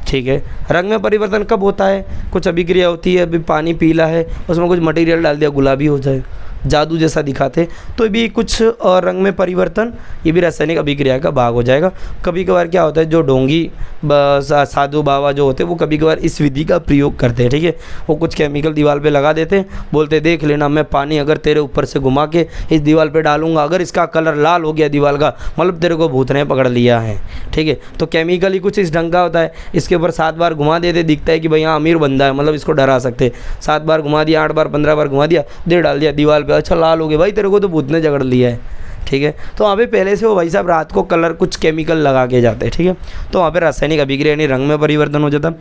ठीक है। रंग में परिवर्तन कब होता है, कुछ अभिक्रिया होती है, अभी पानी पीला है, उसमें कुछ मटेरियल डाल दिया, गुलाबी हो जाए, जादू जैसा दिखाते, तो भी कुछ रंग में परिवर्तन, ये भी रासायनिक अभिक्रिया का भाग हो जाएगा। कभी कभार क्या होता है, जो ढोंगी साधु बाबा जो होते हैं वो कभी कभार इस विधि का प्रयोग करते हैं, ठीक है। वो कुछ केमिकल दीवार पे लगा देते हैं, बोलते देख लेना मैं पानी अगर तेरे ऊपर से घुमा के इस दीवार पे डालूंगा, अगर इसका कलर लाल हो गया दीवार का, मतलब तेरे को भूत ने पकड़ लिया है, ठीक है। तो केमिकल ही कुछ इस ढंग का होता है। इसके ऊपर 7 बार घुमा देते, दिखता है कि भाई यहाँ अमीर बंदा है, मतलब इसको डरा सकते। 7 बार घुमा दिया, 8 बार 15 बार घुमा दिया, दे डाल दिया दीवार पे, अच्छा लाल हो गया, भाई तेरे को तो भूत ने जकड़ लिया है, ठीक है। तो वहाँ पे पहले से वो भाई साहब रात को कलर कुछ केमिकल लगा के जाते हैं, ठीक है। तो वहाँ पे रासायनिक अभिक्रिया यानी रंग में परिवर्तन हो जाता।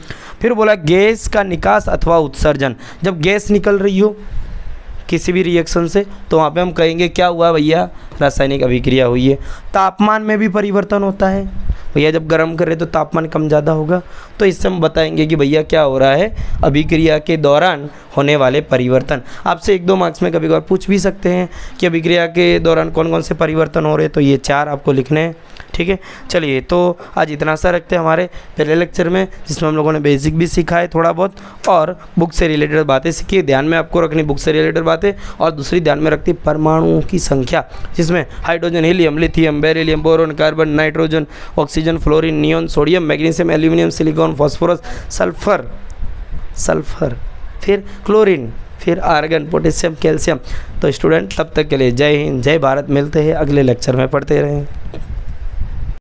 फिर बोला गैस का निकास अथवा उत्सर्जन, जब गैस निकल रही हो किसी भी रिएक्शन से तो वहाँ पे हम कहेंगे क्या हुआ भैया, रासायनिक अभिक्रिया हुई है। तापमान में भी परिवर्तन होता है भैया, जब गर्म कर रहे तो तापमान कम ज़्यादा होगा, तो इससे हम बताएंगे कि भैया क्या हो रहा है, अभिक्रिया के दौरान होने वाले परिवर्तन। आपसे 1-2 मार्क्स में कभी कभार पूछ भी सकते हैं कि अभिक्रिया के दौरान कौन कौन से परिवर्तन हो रहे हैं, तो ये 4 आपको लिखने हैं, ठीक है। चलिए तो आज इतना सा रखते हैं हमारे पहले लेक्चर में, जिसमें हम लोगों ने बेसिक भी सीखा है थोड़ा बहुत और बुक से रिलेटेड बातें सीखी। ध्यान में आपको रखनी बुक से रिलेटेड बातें, और दूसरी ध्यान में रखती परमाणुओं की संख्या, जिसमें hydrogen, helium, lithium, beryllium, boron, carbon, nitrogen, oxygen, fluorine, neon, sodium, magnesium, aluminium, silicon, phosphorus, sulphur, फिर क्लोरीन, फिर आर्गन, पोटेशियम, कैल्शियम। तो स्टूडेंट तब तक के लिए जय हिंद, जय भारत। मिलते हैं अगले लेक्चर में, पढ़ते रहें।